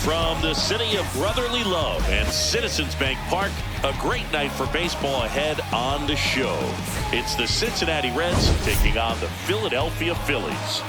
From the city of brotherly love and Citizens Bank Park, a great night for baseball ahead on the show. It's the Cincinnati Reds taking on the Philadelphia Phillies.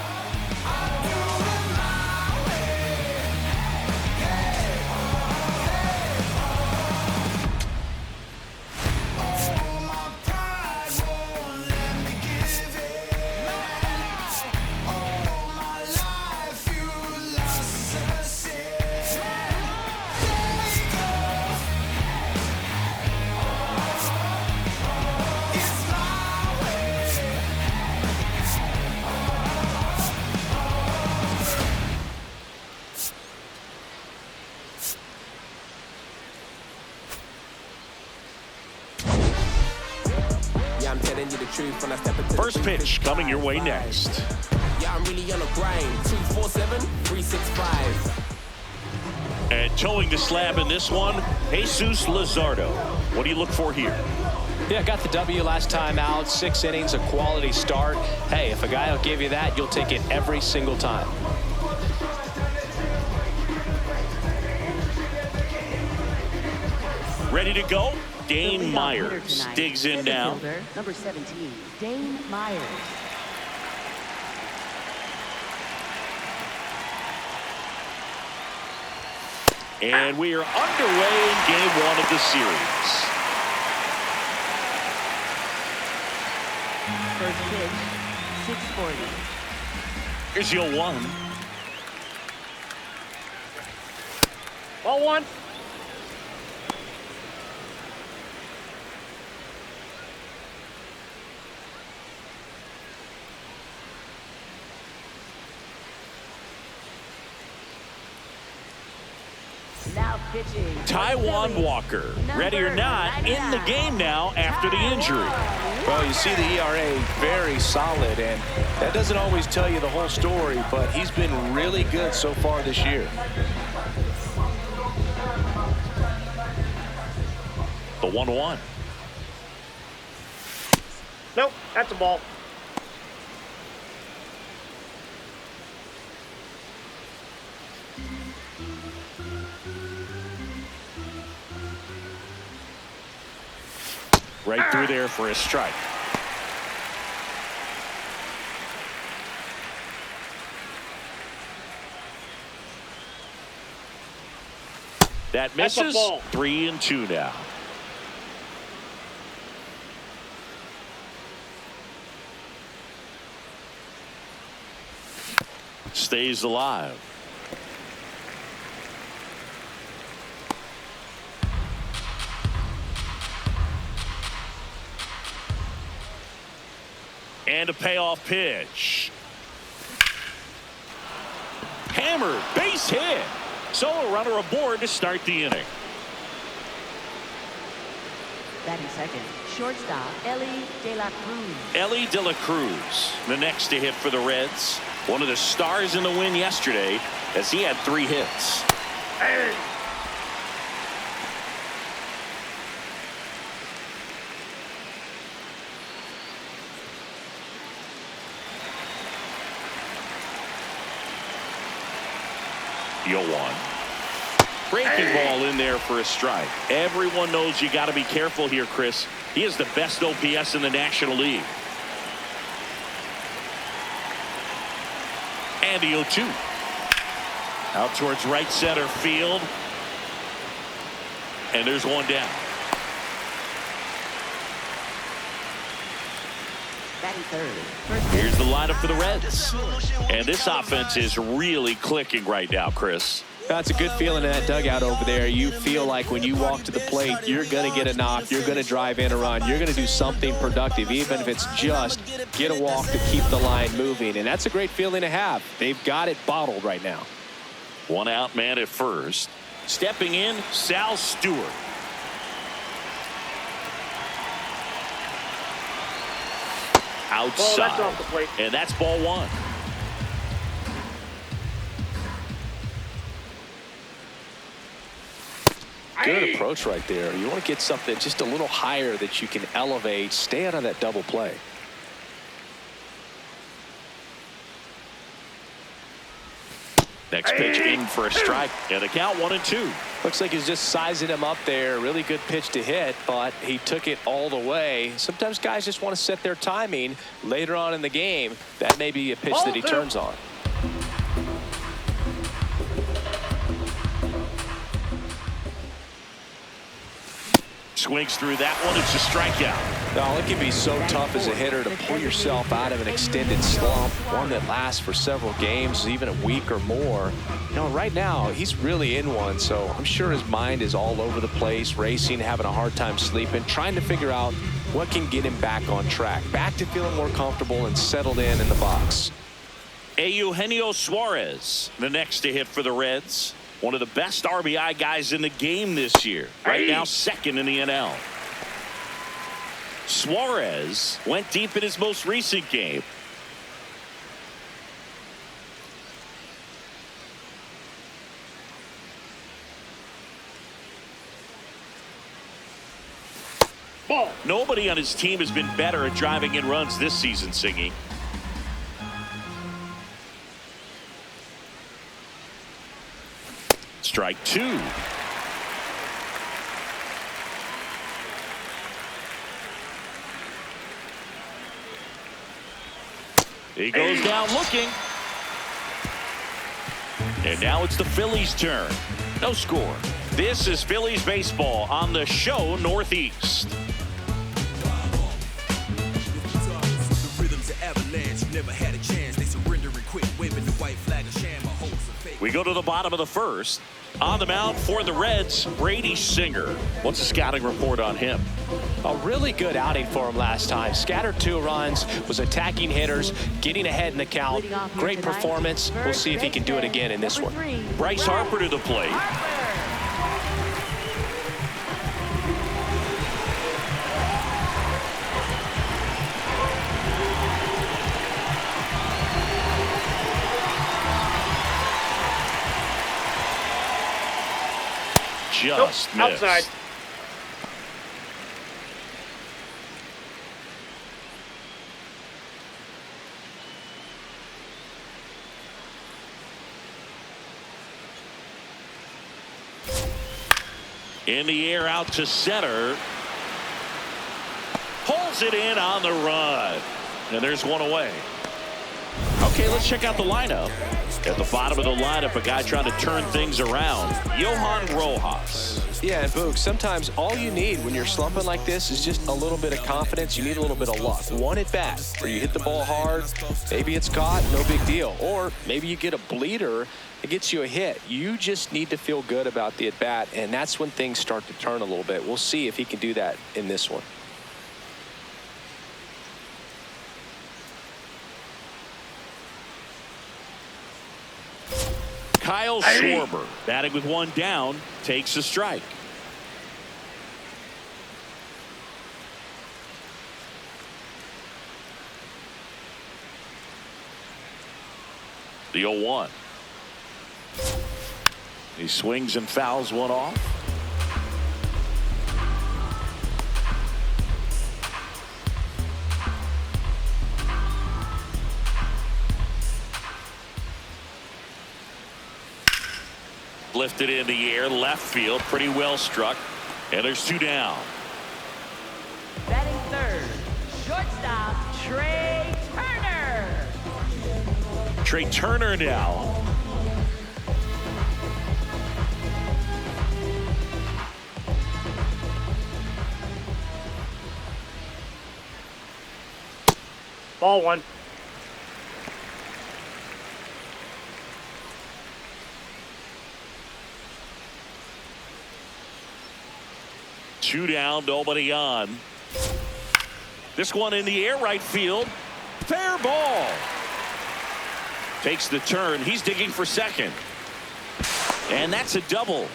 First pitch coming your way next. Yeah, I'm really on a grind. 247-365. And towing the slab in this one, Jesus Luzardo. What do you look for here? Yeah, got the W last time out. 6 innings, a quality start. Hey, if a guy will give you that, you'll take it every single time. Ready to go? Dane Myers digs in now. Number 17, Dane Myers. And we are underway in game 1 of the series. First pitch, 640. Here's your 1. Ball 1. Now pitching. Taijuan Walker, ready or not, in the game now after the injury. Well, you see the ERA very solid, and that doesn't always tell you the whole story, but he's been really good so far this year. The 1-1. Nope, that's a ball. Right through there for a strike. That misses. 3-2 now. Stays alive. And a payoff pitch. Hammered, base hit. So a runner aboard to start the inning. Batting second, shortstop, Elly De La Cruz. Elly De La Cruz, the next to hit for the Reds. One of the stars in the win yesterday as he had 3 hits. Hey. Johan. Breaking ball in there for a strike. Everyone knows you got to be careful here, Chris. He is the best OPS in the National League. And the 0-2. Out towards right center field. And there's one down. Batting third. Here's the lineup for the Reds. And this offense is really clicking right now, Chris. That's a good feeling in that dugout over there. You feel like when you walk to the plate, you're going to get a knock, you're going to drive in a run, you're going to do something productive, even if it's just get a walk to keep the line moving. And that's a great feeling to have. They've got it bottled right now. 1 out man at first. Stepping in, Sal Stewart. Outside. That's off the plate. And that's ball 1. Good approach right there. You want to get something just a little higher that you can elevate. Stay out of that double play. Next pitch in for a strike, and the count 1-2. Looks like he's just sizing him up there. Really good pitch to hit, but he took it all the way. Sometimes guys just want to set their timing later on in the game. That may be a pitch that he turns on. Swings through that one. It's a strikeout. No, it can be so tough as a hitter to pull yourself out of an extended slump, one that lasts for several games, even a week or more. You know, right now, he's really in one, so I'm sure his mind is all over the place, racing, having a hard time sleeping, trying to figure out what can get him back on track, back to feeling more comfortable and settled in the box. Eugenio Suarez, the next to hit for the Reds. One of the best RBI guys in the game this year. Right now, second in the NL. Suarez went deep in his most recent game. Ball. Nobody on his team has been better at driving in runs this season, Singy. Strike two. He goes down looking. And now it's the Phillies' turn. No score. This is Phillies baseball on the show Northeast. We go to the bottom of the first. On the mound for the Reds, Brady Singer. What's the scouting report on him? A really good outing for him last time. Scattered 2 runs, was attacking hitters, getting ahead in the count. Great performance. We'll see if he can do it again in this one. Bryce Harper to the plate. Just missed. Outside. In the air out to center. Pulls it in on the run. And there's one away. Okay, let's check out the lineup. At the bottom of the lineup, a guy trying to turn things around. Johan Rojas. Yeah, and Boog, sometimes all you need when you're slumping like this is just a little bit of confidence. You need a little bit of luck. One at bat where you hit the ball hard, maybe it's caught, no big deal. Or maybe you get a bleeder, it gets you a hit. You just need to feel good about the at bat, and that's when things start to turn a little bit. We'll see if he can do that in this one. Kyle Schwarber, batting with one down, takes a strike. The 0-1. He swings and fouls one off. Lifted in the air, left field, pretty well struck. And there's 2 down. Batting third, shortstop, Trea Turner. Trea Turner now. Ball 1. Two down, nobody on. This one in the air, right field. Fair ball. Takes the turn. He's digging for second. And that's a double.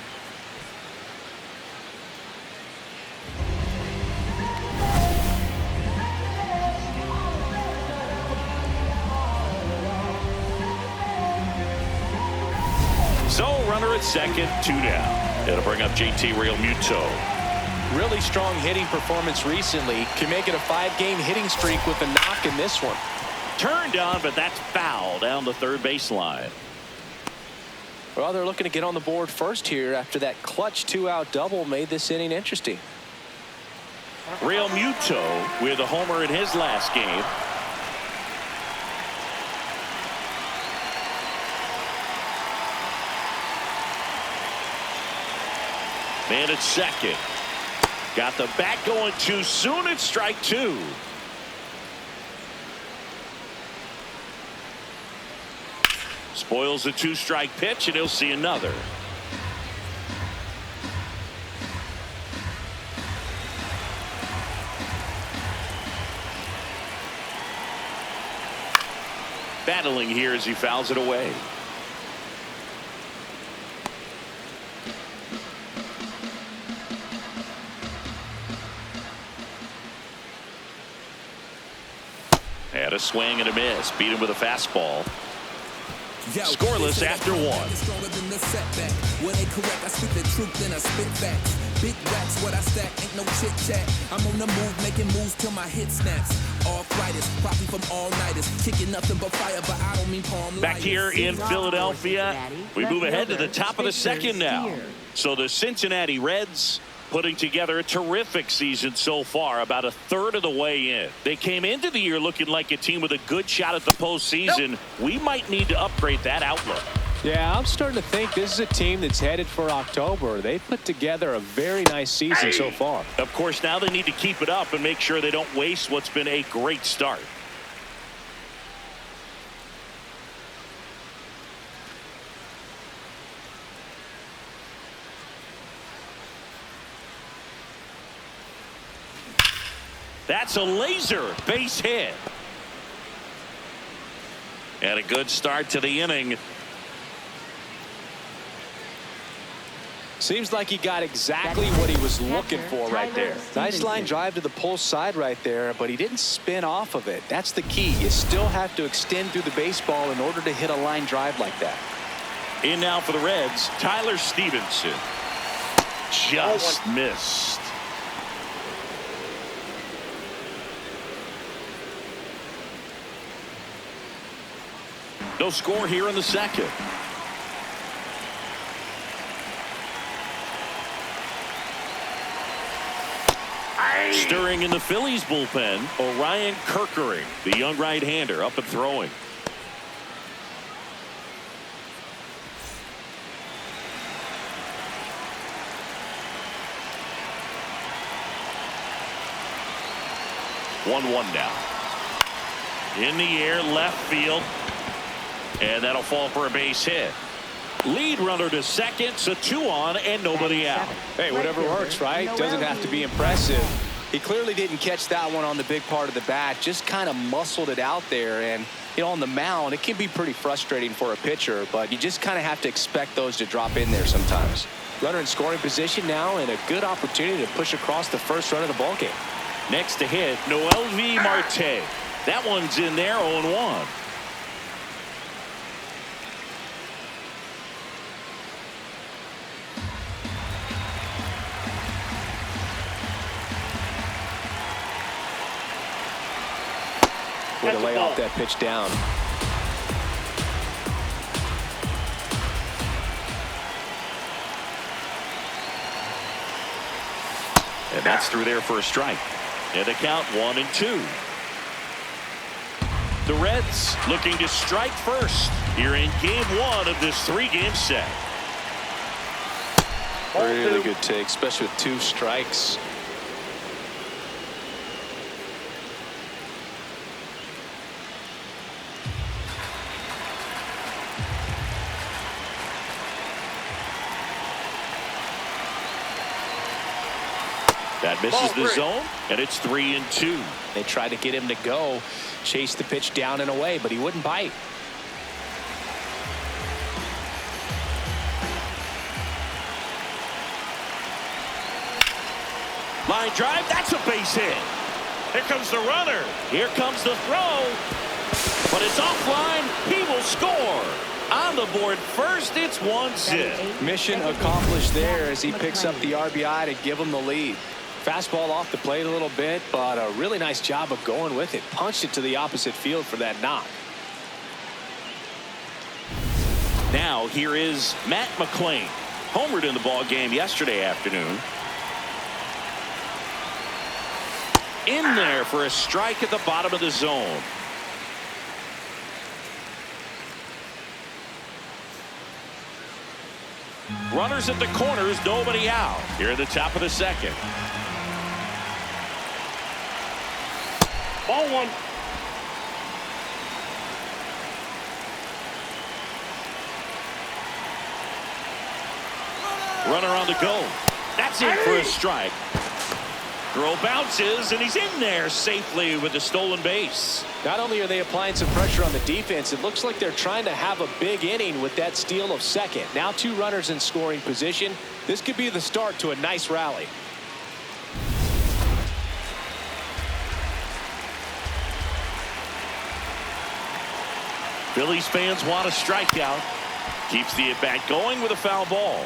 So runner at second, 2 down. It'll bring up JT Realmuto. Really strong hitting performance recently. Can make it a 5-game hitting streak with a knock in this one. Turned on, but that's foul down the third baseline. Well, they're looking to get on the board first here after that clutch 2-out double made this inning interesting. Realmuto with a homer in his last game. Man at second. Got the bat going too soon. It's strike 2. Spoils the 2-strike pitch, and he'll see another. Battling here as he fouls it away. Had a swing and a miss. Beat him with a fastball. Scoreless after 1. Big racks, what I stack, ain't no chit chat. I'm on the move, making moves till my hit snaps. Arthritis, probably from all-nighters. Kicking nothing but fire, but I don't mean palm. Back here in Philadelphia, we move ahead to the top of the second now. So the Cincinnati Reds putting together a terrific season so far, about a third of the way in. They came into the year looking like a team with a good shot at the postseason. We might need to upgrade that outlook. Yeah, I'm starting to think this is a team that's headed for October. They put together a very nice season so far. Of course, now they need to keep it up and make sure they don't waste what's been a great start. That's a laser base hit. And a good start to the inning. Seems like he got exactly what he was looking for right there. Nice line drive to the pull side right there, but he didn't spin off of it. That's the key. You still have to extend through the baseball in order to hit a line drive like that. In now for the Reds, Tyler Stephenson. Just missed. No score here in the second. Stirring in the Phillies bullpen, Orion Kerkering, the young right-hander, up and throwing. One now. In the air, left field. And that'll fall for a base hit. Lead runner to second, so 2 on and nobody out. Hey, whatever works, right? Doesn't have to be impressive. He clearly didn't catch that one on the big part of the bat, just kind of muscled it out there. And, you know, on the mound, it can be pretty frustrating for a pitcher, but you just kind of have to expect those to drop in there sometimes. Runner in scoring position now, and a good opportunity to push across the first run of the ballgame. Next to hit, Noelvi Marte. That one's in there, 0-1. Way to lay off that pitch down. And that's through there for a strike. And the count 1-2. The Reds looking to strike first here in game 1 of this 3-game set. Really good take, especially with 2 strikes. That misses the zone, and it's 3-2. They tried to get him to go, chase the pitch down and away, but he wouldn't bite. Line drive, that's a base hit. Here comes the runner. Here comes the throw. But it's offline. He will score. On the board first, it's 1-0. Mission accomplished there as he picks up the RBI to give him the lead. Fastball off the plate a little bit, but a really nice job of going with it. Punched it to the opposite field for that knock. Now here is Matt McLain. Homered in the ball game yesterday afternoon. In there for a strike at the bottom of the zone. Runners at the corners, nobody out. Here at the top of the second. Ball one. Runner on the go. That's in for a strike. Throw bounces, and he's in there safely with the stolen base. Not only are they applying some pressure on the defense, it looks like they're trying to have a big inning with that steal of second. Now 2 runners in scoring position. This could be the start to a nice rally. Phillies fans want a strikeout. Keeps the at-bat going with a foul ball.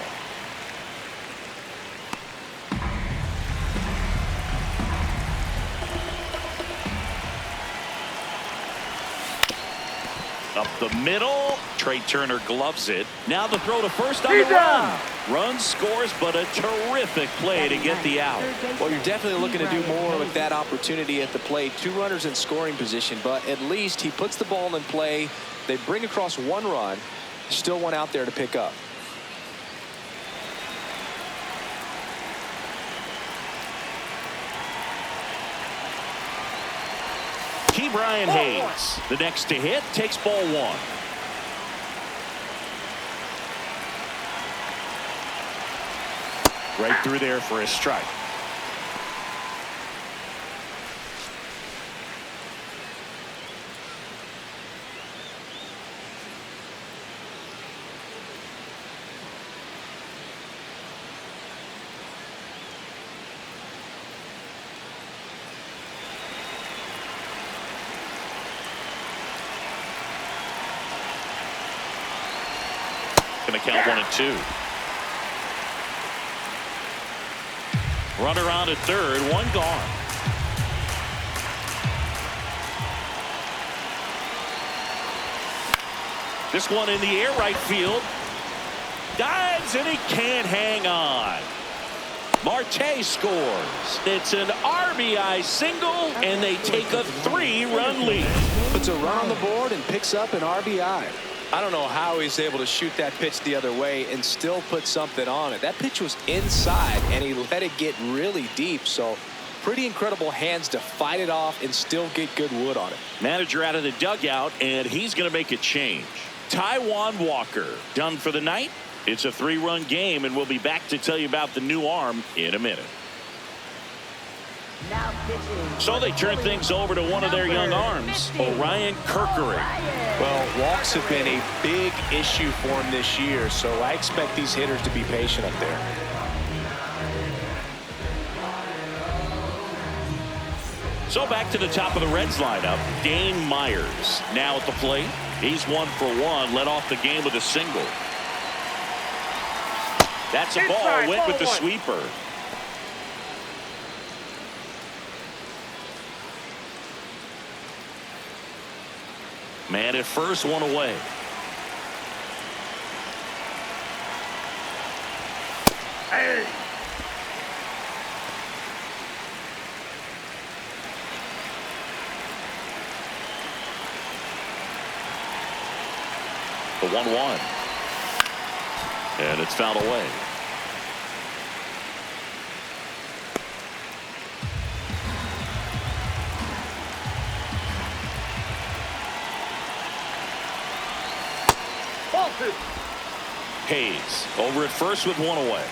Up the middle. Trea Turner gloves it. Now the throw to first on the run. Run scores, but a terrific play to get the out. Well, you're definitely looking to do more with that opportunity at the plate. 2 runners in scoring position, but at least he puts the ball in play. They bring across 1 run. Still 1 out there to pick up. Brian Hayes, the next to hit, takes ball 1. Right through there for a strike. Going to count 1 and 2. Runner on at third, 1 gone. This one in the air, right field. Dives and he can't hang on. Marte scores. It's an RBI single, and they take a 3-run lead. Puts a run on the board and picks up an RBI. I don't know how he's able to shoot that pitch the other way and still put something on it. That pitch was inside, and he let it get really deep. So pretty incredible hands to fight it off and still get good wood on it. Manager out of the dugout, and he's going to make a change. Taijuan Walker done for the night. It's a 3-run game, and we'll be back to tell you about the new arm in a minute. So they turn things over to one of their young arms, Orion Kerkering. Well, walks have been a big issue for him this year, so I expect these hitters to be patient up there. So back to the top of the Reds lineup. Dane Myers now at the plate. He's 1 for 1, led off the game with a single. That's a ball, went with the sweeper. Man at first, 1 away. Hey. The 1-1. And it's fouled away. Hayes over at first with 1 away.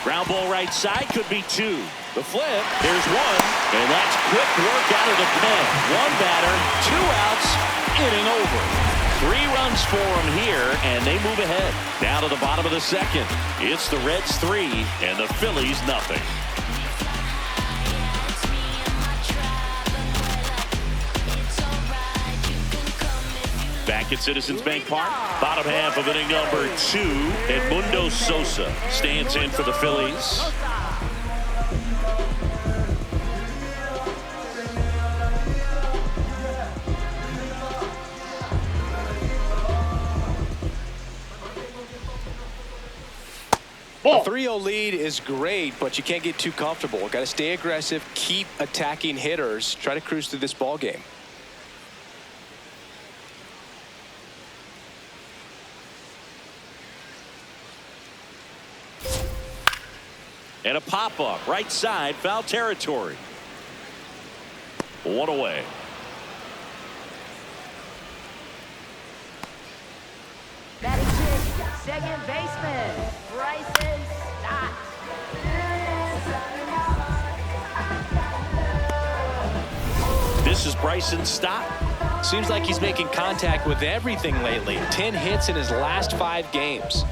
Ground ball right side, could be 2. The flip, there's 1, and that's quick work out of the pen. 1 batter, 2 outs, inning over. 3 runs for them here, and they move ahead. Down to the bottom of the second. It's the Reds 3 and the Phillies nothing. Back at Citizens Bank Park, bottom half of inning number 2, Edmundo Sosa stands in for the Phillies. A 3-0 lead is great, but you can't get too comfortable. Got to stay aggressive, keep attacking hitters, try to cruise through this ball game. And a pop-up, right side, foul territory. 1 away. Batting sixth, second baseman, Bryson Stott. This is Bryson Stott. Seems like he's making contact with everything lately. 10 hits in his last 5 games.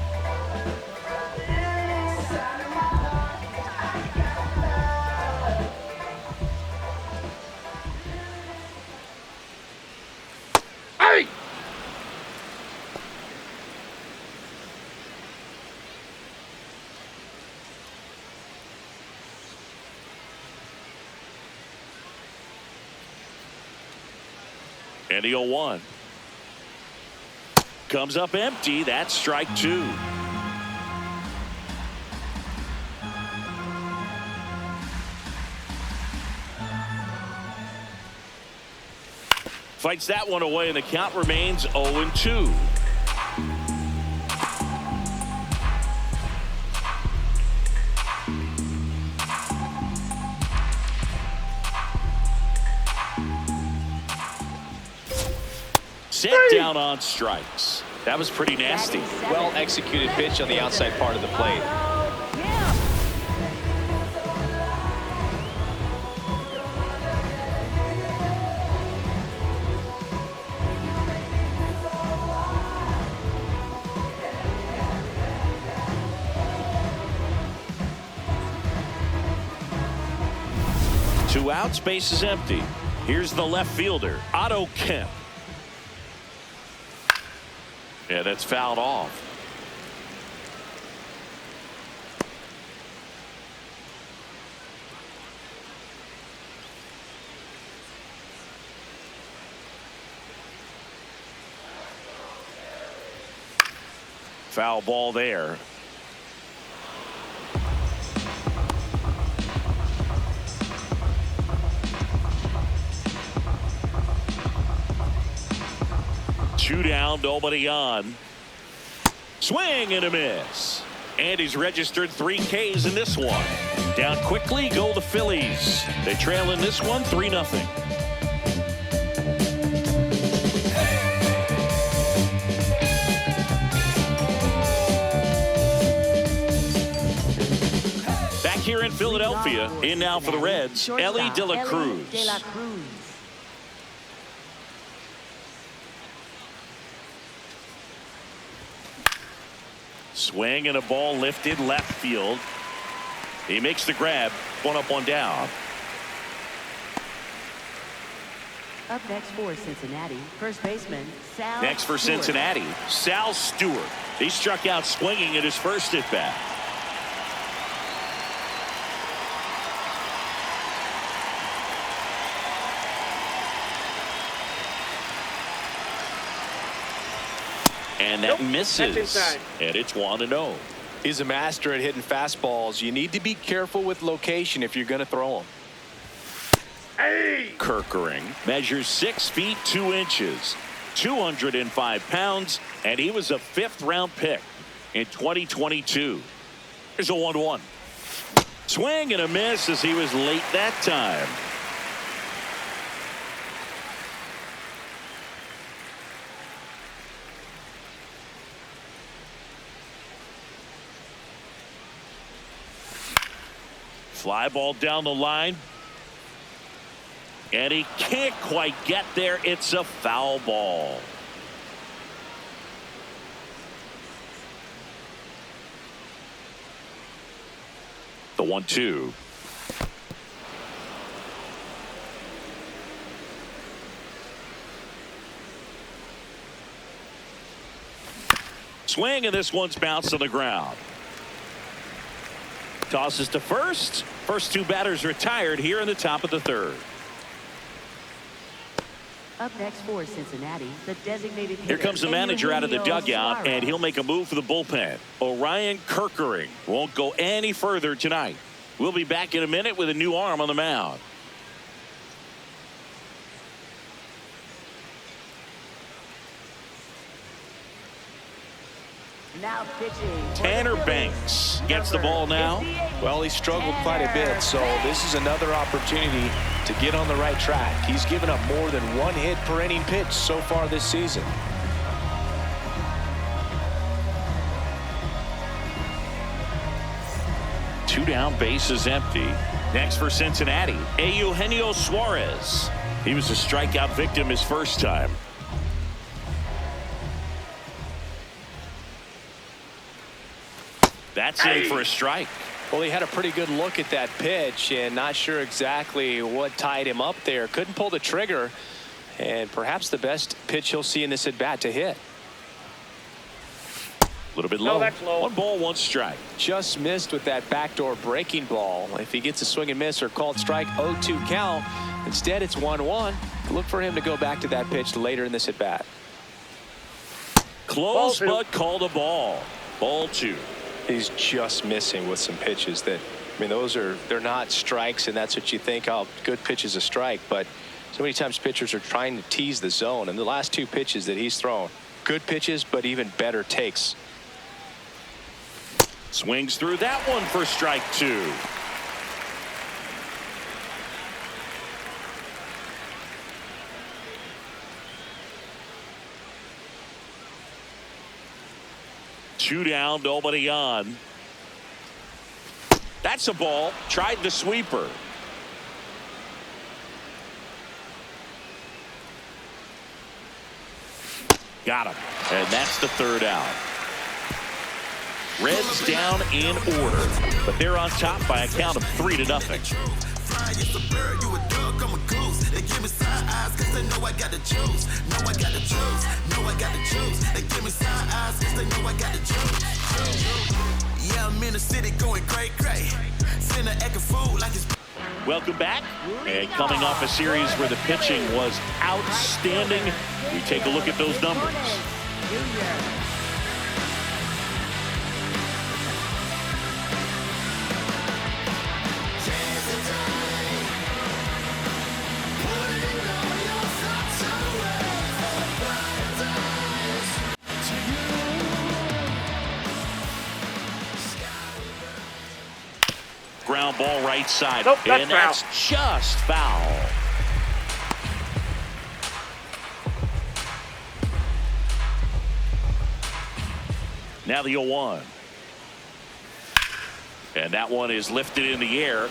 And the 0-1 comes up empty. That's strike 2. Fights that one away, and the count remains 0-2. Set down on strikes. That was pretty nasty. Well executed pitch on the outside part of the plate. Two outs, base is empty. Here's the left fielder, Otto Kemp. Yeah, that's fouled off. Foul ball there. Two down, nobody on. Swing and a miss. And he's registered 3 Ks in this one. Down quickly go the Phillies. They trail in this one 3-0. Back here in Philadelphia, in now for the Reds, Elly De La Cruz. Swing and a ball lifted left field. He makes the grab. 1 up, 1 down. Up next for Cincinnati, first baseman Sal Next for Stewart. Cincinnati, Sal Stewart. He struck out swinging at his first at bat. And that misses. And it's 1-0. He's a master at hitting fastballs. You need to be careful with location if you're going to throw them. Kirkering measures 6 feet 2 inches, 205 pounds, and he was a 5th-round pick in 2022. Here's a 1-1. Swing and a miss as he was late that time. Fly ball down the line. And he can't quite get there. It's a foul ball. The 1-2. Swing, and this one's bounced on the ground. Tosses to first. First two batters retired here in the top of the third. Up next for Cincinnati, the designated hitter. Here comes the manager out of the Eugenio dugout, Suarez. and he'll make a move for the bullpen. Orion Kirkering won't go any further tonight. We'll be back in a minute with a new arm on the mound. Now pitching. Tanner Banks gets the ball now. Well, he struggled quite a bit, so this is another opportunity to get on the right track. He's given up more than one hit per inning pitch so far this season. Two down, bases empty. Next for Cincinnati, Eugenio Suarez. He was a strikeout victim his first time. That's in for a strike. Well, he had a pretty good look at that pitch and not sure exactly what tied him up there. Couldn't pull the trigger, and perhaps the best pitch he'll see in this at bat to hit. A little bit low. No, that's low. 1 ball, 1 strike. Just missed with that backdoor breaking ball. If he gets a swing and miss or called strike, 0-2 count. Instead, it's 1-1. Look for him to go back to that pitch later in this at bat. Close, Ball 2. but called a ball. Ball 2. He's just missing with some pitches that, I mean, they're not strikes, and that's what you think, oh, good pitch is a strike. But so many times pitchers are trying to tease the zone, and the last 2 pitches that he's thrown, good pitches, but even better takes. Swings through that one for strike 2. Two down, nobody on. That's a ball. Tried the sweeper. Got him. And that's the third out. Reds down in order, but they're on top by a count of 3-0. Welcome back, and coming off a series where the pitching was outstanding, we take a look at those numbers. Ground ball right side. Nope, that's and that's just foul. Now the 0-1. And that one is lifted in the air.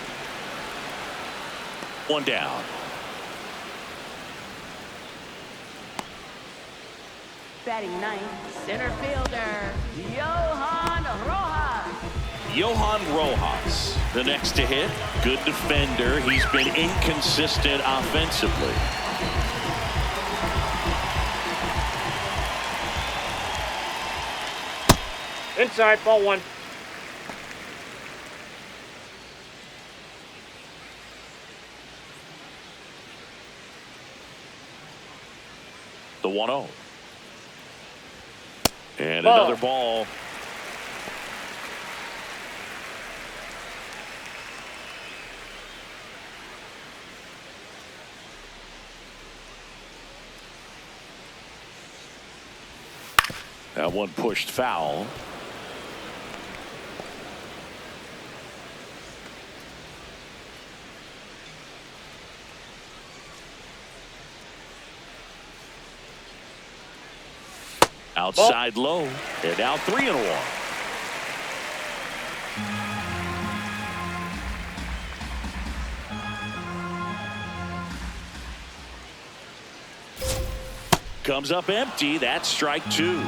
1 down. Batting ninth, center fielder, Johan Rojas. Johan Rojas, the next to hit. Good defender. He's been inconsistent offensively. Inside, ball 1. The 1-0. And Ball. another ball. That one pushed foul. Outside low, and now 3-1. Comes up empty. That's strike 2.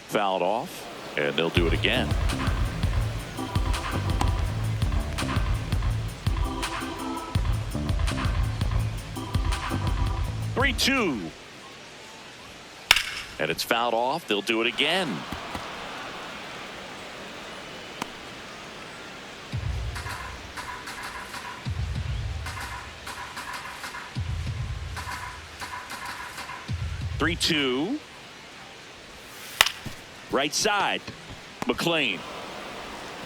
Fouled off, and they'll do it again. 3-2. And it's fouled off. They'll do it again. Three-two. Right side. McLain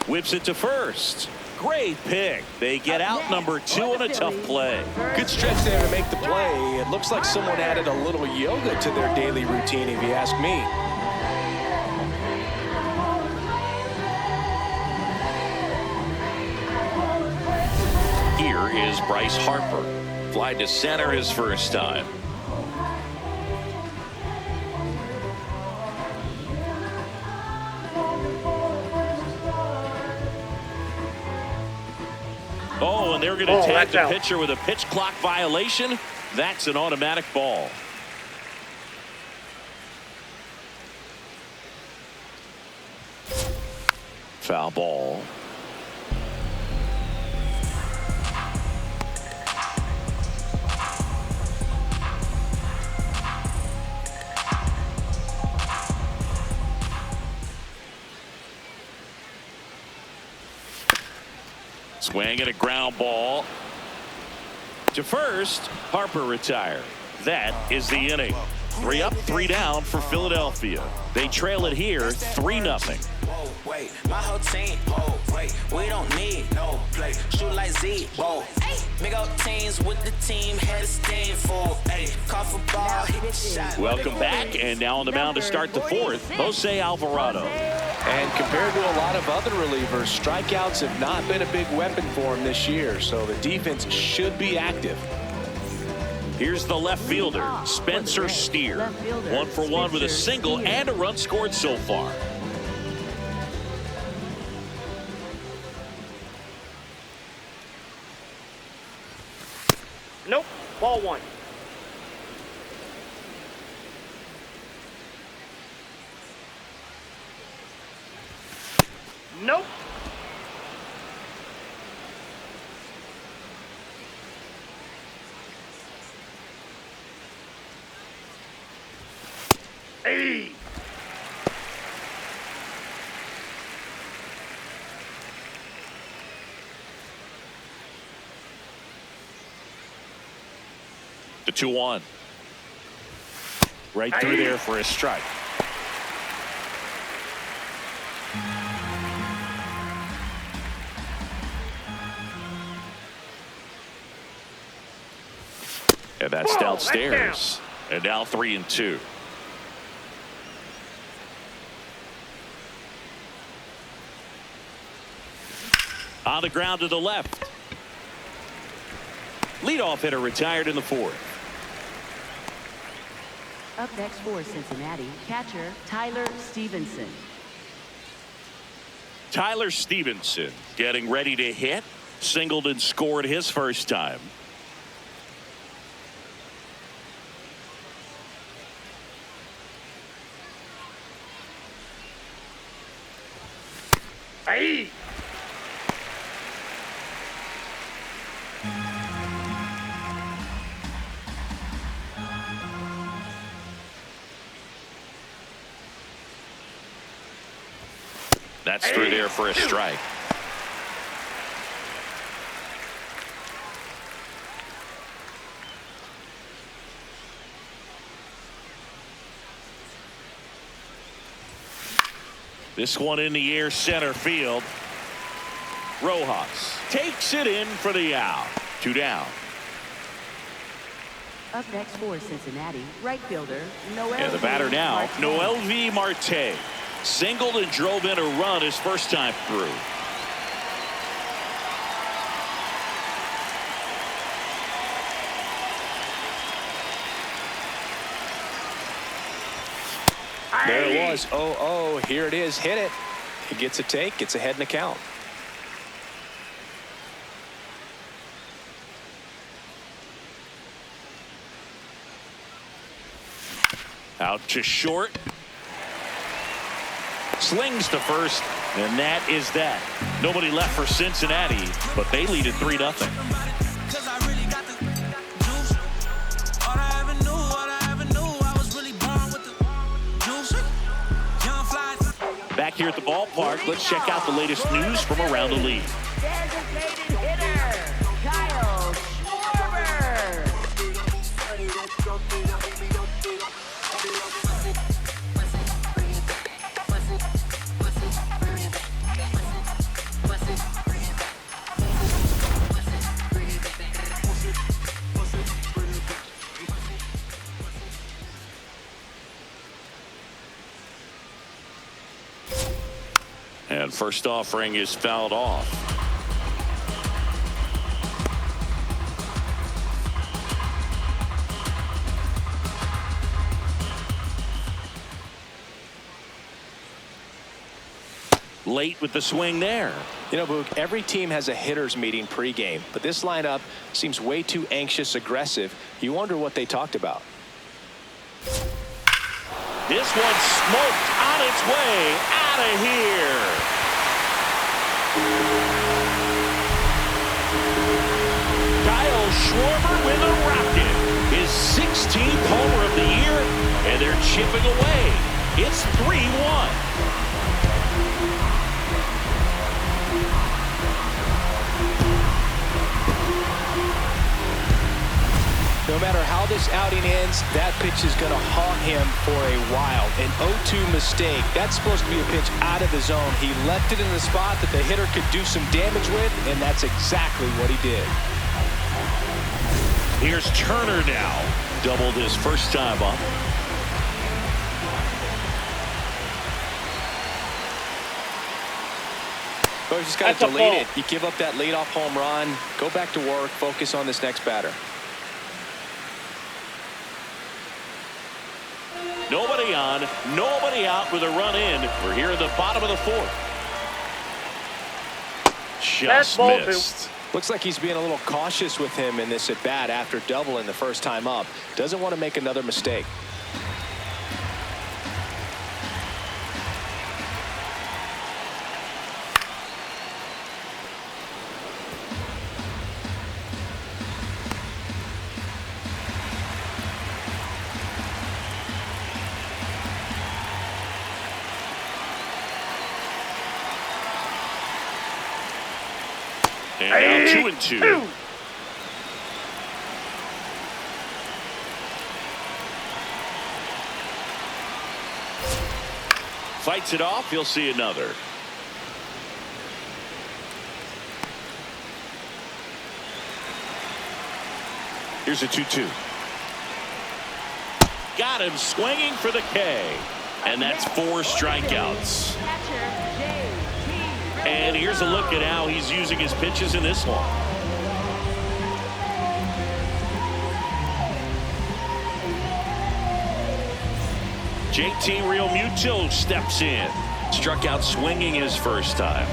whips it to first. Great pick. They get out number 2 on a tough play. Good stretch there to make the play. It looks like someone added a little yoga to their daily routine, if you ask me. Here is Bryce Harper. Fly to center his first time. Oh, and they're going to tag the pitcher with a pitch clock violation. That's an automatic ball. Foul ball. Swing and a ground ball to first. Harper retired. That is the inning. 3 up, 3 down for Philadelphia. They trail it here 3-0. Wait, my whole team, wait, we don't need no play. Shoot like Z, big old teams with the team, had a stand for, call for ball, hit the shot. Welcome back, and now on the mound to start the 4th, Jose Alvarado. And compared to a lot of other relievers, strikeouts have not been a big weapon for him this year, so the defense should be active. Here's the left fielder, Spencer Steer. 1 for 1 with a single and a run scored so far. Nope. Ball 1. Nope. Hey. The 2-1. Right through there for a strike. And that's downstairs. And now 3-2. On the ground to the left. Leadoff hitter retired in the 4th. Up next for Cincinnati, catcher Tyler Stephenson. Tyler Stephenson getting ready to hit. Singled and scored his first time. Hey. That's through there for a strike. This one in the air center field. Rojas takes it in for the out. 2 down. Up next for Cincinnati, right fielder Noelvi And the batter now, Marte. Noelvi Marte. Singled and drove in a run his first time through. There it was. Oh, here it is. Hit it. He gets a take, gets ahead in the count. Out to short. Slings to first, and that is that. Nobody left for Cincinnati, but they lead at 3-0. back here at the ballpark. Let's check out the latest news from around the league. Designated hitter, Kyle Schwarber. And first offering is fouled off. Late with the swing there. You know, Boog, every team has a hitters meeting pregame, but this lineup seems way too anxious, aggressive. You wonder what they talked about. This one smoked on its way out of here. Kyle Schwarber with a rocket. His 16th homer of the year, and they're chipping away. It's 3-1. No matter how this outing ends, that pitch is going to haunt him for a while. An 0-2 mistake. That's supposed to be a pitch out of the zone. He left it in the spot that the hitter could do some damage with, and that's exactly what he did. Here's Turner now. Doubled his first time up. Oh, you just got to delete it. You give up that leadoff home run. Go back to work. Focus on this next batter. Nobody on, nobody out with a run in. We're here in the bottom of the fourth. Just missed. Looks like he's being a little cautious with him in this at bat after doubling the first time up. Doesn't want to make another mistake. And now 2-2. Fights it off. He'll see another. Here's a 2-2. Got him swinging for the K. And that's 4 strikeouts. And here's a look at how he's using his pitches in this one. JT Realmuto steps in. Struck out swinging his first time.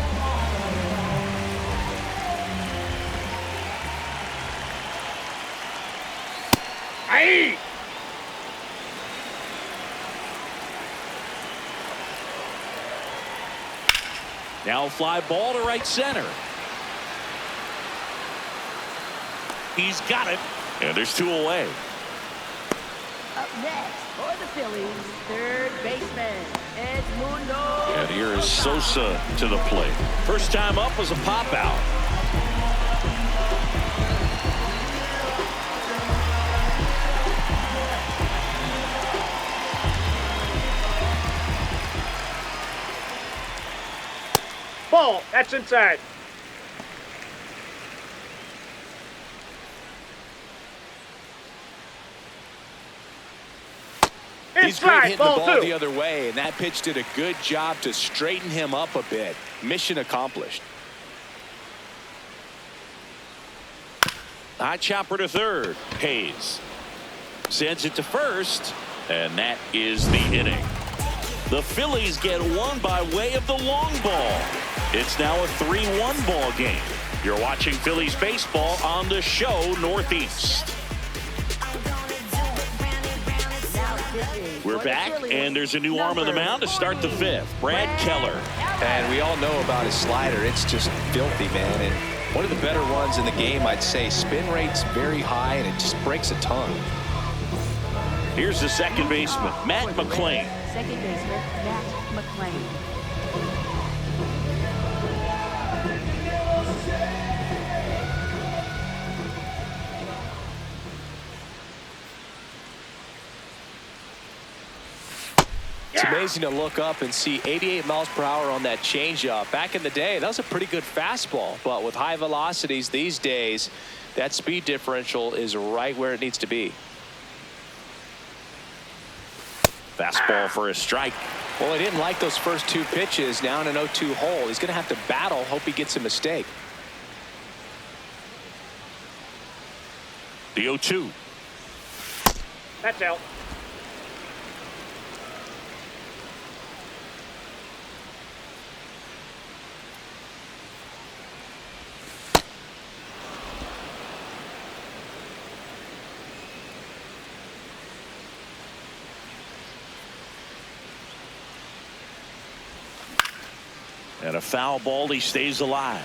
Aye. Now fly ball to right center. He's got it. And there's 2 away. Up next for the Phillies, third baseman, Edmundo. And here is Sosa to the plate. First time up was a pop out. Ball. That's inside. He's great hitting the ball ball 2. the other way, and that pitch did a good job to straighten him up a bit. Mission accomplished. High chopper to third. Hayes sends it to first, and that is the inning. The Phillies get one by way of the long ball. It's now a 3-1 ball game. You're watching Phillies baseball on the show Northeast. We're back, and there's a new arm on the mound to start the 5th. Brad Keller. And we all know about his slider. It's just filthy, man. And one of the better ones in the game, I'd say. Spin rate's very high, and it just breaks a ton. Here's the second baseman, Matt McLain. Second baseman, Matt McLain. It's amazing to look up and see 88 miles per hour on that changeup. Back in the day, that was a pretty good fastball, but with high velocities these days, that speed differential is right where it needs to be. Fastball for a strike. Well, he didn't like those first two pitches. Now in an 0-2 hole, he's going to have to battle. Hope he gets a mistake. The 0-2. That's out. And a foul ball. He stays alive.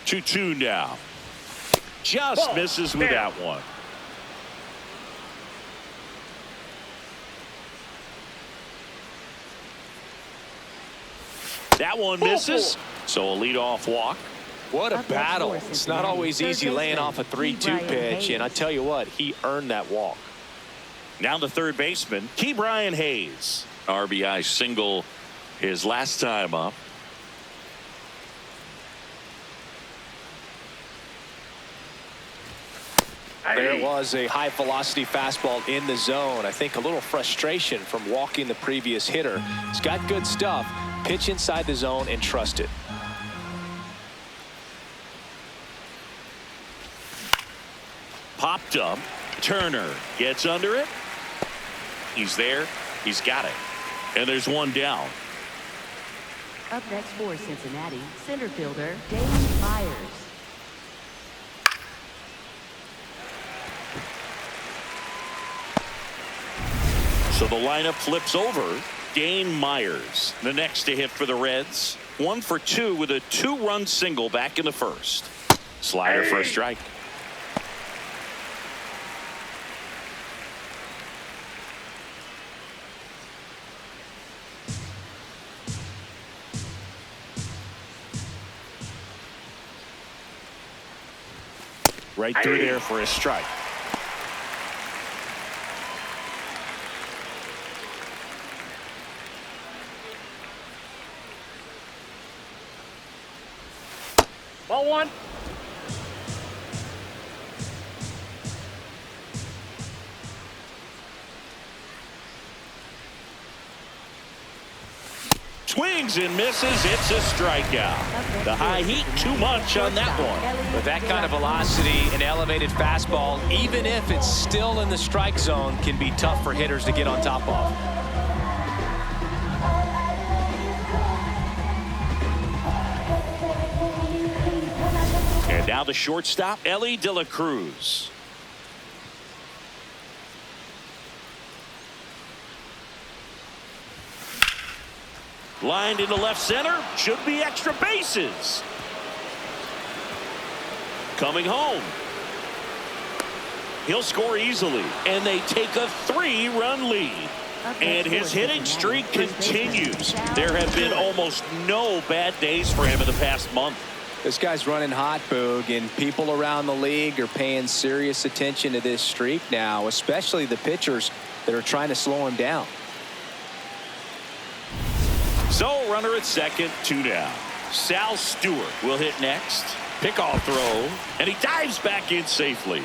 Two now. Just Ball. misses with that one. That one misses. So a leadoff walk. What a battle. It's not always easy laying off a 3-2 pitch, and I tell you what, he earned that walk. Now the third baseman, Ke'Bryan Hayes. RBI single his last time up. There was a high velocity fastball in the zone. I think a little frustration from walking the previous hitter. He's got good stuff. Pitch inside the zone and trust it. Popped up. Turner gets under it. He's there. He's got it. And there's one down. Up next for Cincinnati, center fielder Dane Myers. So the lineup flips over. Dane Myers, the next to hit for the Reds. 1 for 2 with a 2-run single back in the first. Slider for a strike. Right through there for a strike. Ball one. Swings and misses. It's a strikeout. The high heat too much on that one. With that kind of velocity, an elevated fastball, even if it's still in the strike zone, can be tough for hitters to get on top of. And now the shortstop, Elly De La Cruz. Lined into left center. Should be extra bases. Coming home. He'll score easily. And they take a 3-run lead. And his hitting streak continues. There have been almost no bad days for him in the past month. This guy's running hot, Boog, and people around the league are paying serious attention to this streak now, especially the pitchers that are trying to slow him down. So runner at second, 2 down. Sal Stewart will hit next. Pickoff throw, and he dives back in safely.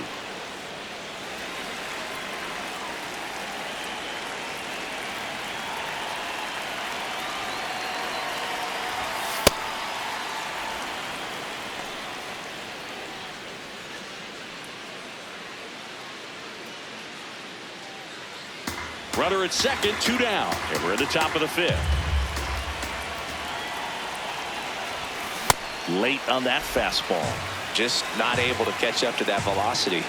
Runner at second, 2 down. And we're at the top of the 5th. Late on that fastball. Just not able to catch up to that velocity.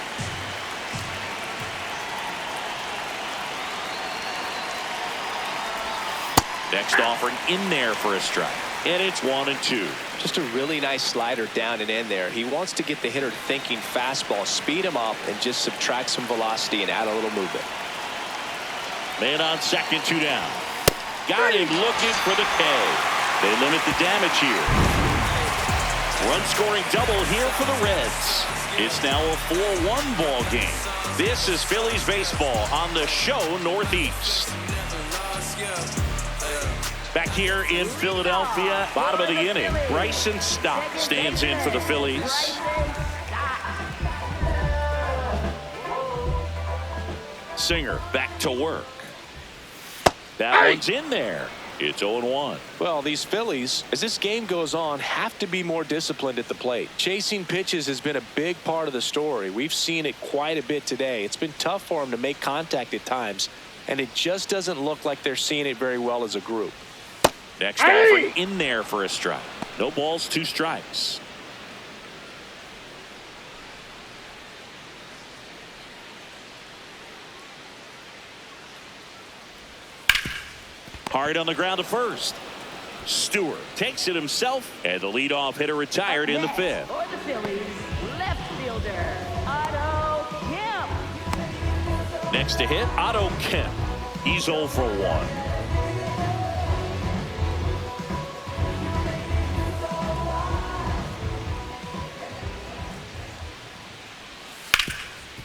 Next offering in there for a strike. And it's 1-2. Just a really nice slider down and in there. He wants to get the hitter thinking fastball, speed him up, and just subtract some velocity and add a little movement. Man on second, 2 down. Got him looking for the K. They limit the damage here. Run-scoring double here for the Reds. It's now a 4-1 ball game. This is Phillies baseball on the show Northeast. Back here in Philadelphia, bottom of the inning, Bryson Stott stands in for the Phillies. Singer back to work. That one's in there. It's 0-1. Well, these Phillies, as this game goes on, have to be more disciplined at the plate. Chasing pitches has been a big part of the story. We've seen it quite a bit today. It's been tough for them to make contact at times, and it just doesn't look like they're seeing it very well as a group. Next offering in there for a strike. No balls, 2 strikes. Hard on the ground to first. Stewart takes it himself, and the leadoff hitter retired in the 5th. For the Phillies, left fielder, Otto Kemp. Next to hit, Otto Kemp. He's 0 for 1.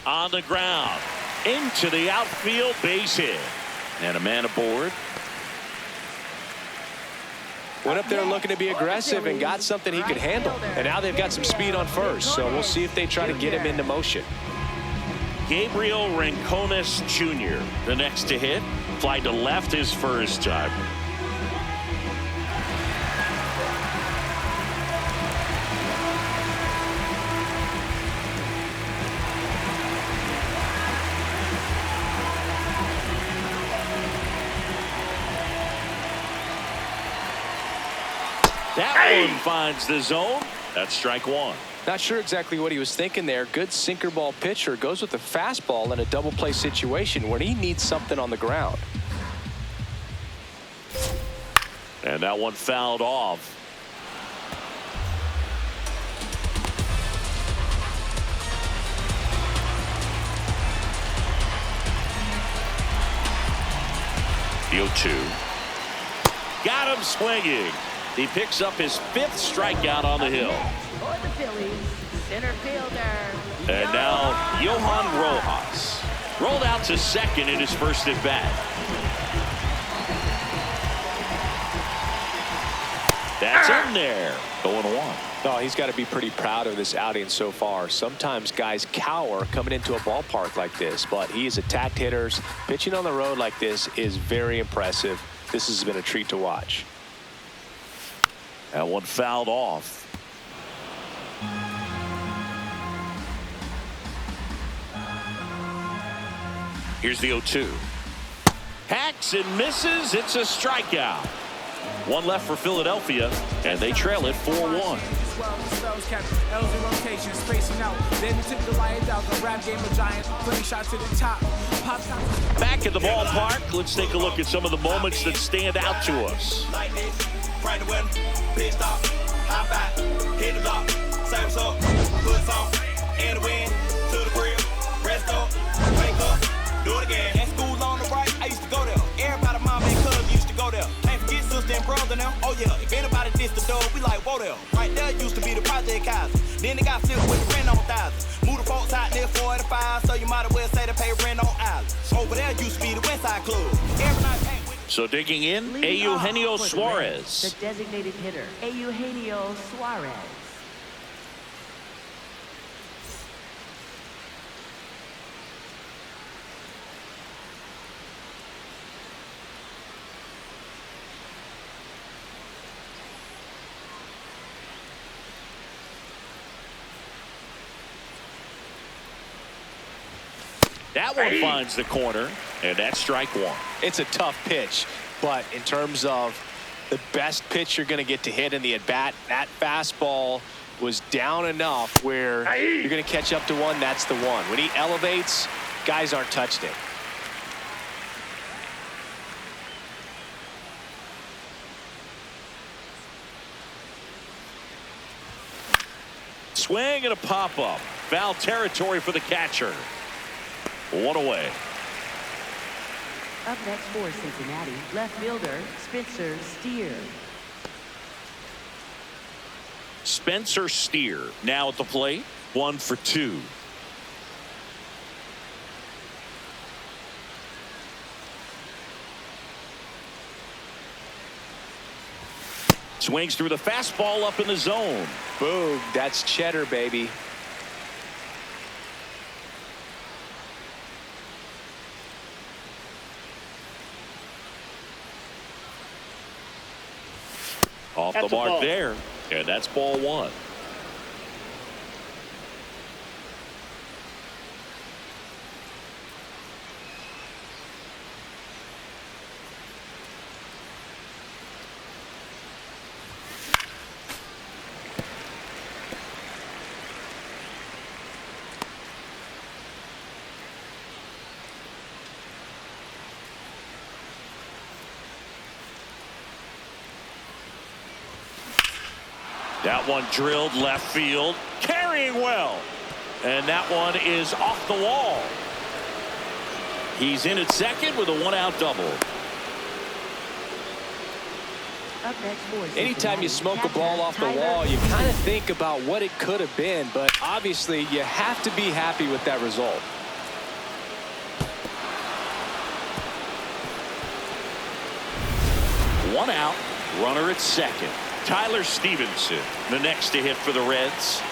On the ground, into the outfield, base hit. And a man aboard. Went up there looking to be aggressive and got something he could handle. And now they've got some speed on first, so we'll see if they try to get him into motion. Gabriel Rencones Jr. the next to hit. Fly to left his first time. That one finds the zone. That's strike 1. Not sure exactly what he was thinking there. Good sinker ball pitcher goes with the fastball in a double play situation when he needs something on the ground. And that one fouled off. The 0-2. Got him swinging. He picks up his 5th strikeout on the hill. For the Phillies, center fielder. And now Johan Rojas rolled out to second in his first at bat. That's in there. 0-1. Oh, he's got to be pretty proud of this outing so far. Sometimes guys cower coming into a ballpark like this, but he has attacked hitters. Pitching on the road like this is very impressive. This has been a treat to watch. That one fouled off. Here's the 0-2. Hacks and misses. It's a strikeout. One left for Philadelphia, and they trail it 4-1. Back at the ballpark, let's take a look at some of the moments that stand out to us. Do it again. At school on the right, I used to go there. Everybody, mom and cousin used to go there. Can't forget sister and brother now. Oh yeah, if anybody dissed the dog, we like, whoa there. Right there used to be the project house. Then they got flipped with the rent on thousands. Moved the folks out near 45, so you might as well say they pay rent on islands. Over there used to be the West Side Club. Every night came with. So digging in, Eugenio Suarez. The designated hitter, Eugenio Suarez. That one finds the corner, and that's strike 1. It's a tough pitch, but in terms of the best pitch you're going to get to hit in the at-bat, that fastball was down enough where you're going to catch up to one. That's the one. When he elevates, guys aren't touching it. Swing and a pop-up. Foul territory for the catcher. One away. Up next for Cincinnati, left fielder Spencer Steer. Spencer Steer now at the plate. 1 for 2. Swings through the fastball up in the zone. Boom. That's cheddar, baby. Off the mark there. And that's ball 1. That one drilled left field, carrying well, and that one is off the wall. He's in at second with a 1-out double. Up next for Cincinnati. Anytime you smoke a ball off the wall, you kind of think about what it could have been, but obviously you have to be happy with that result. One out, runner at second. Tyler Stephenson, the next to hit for the Reds.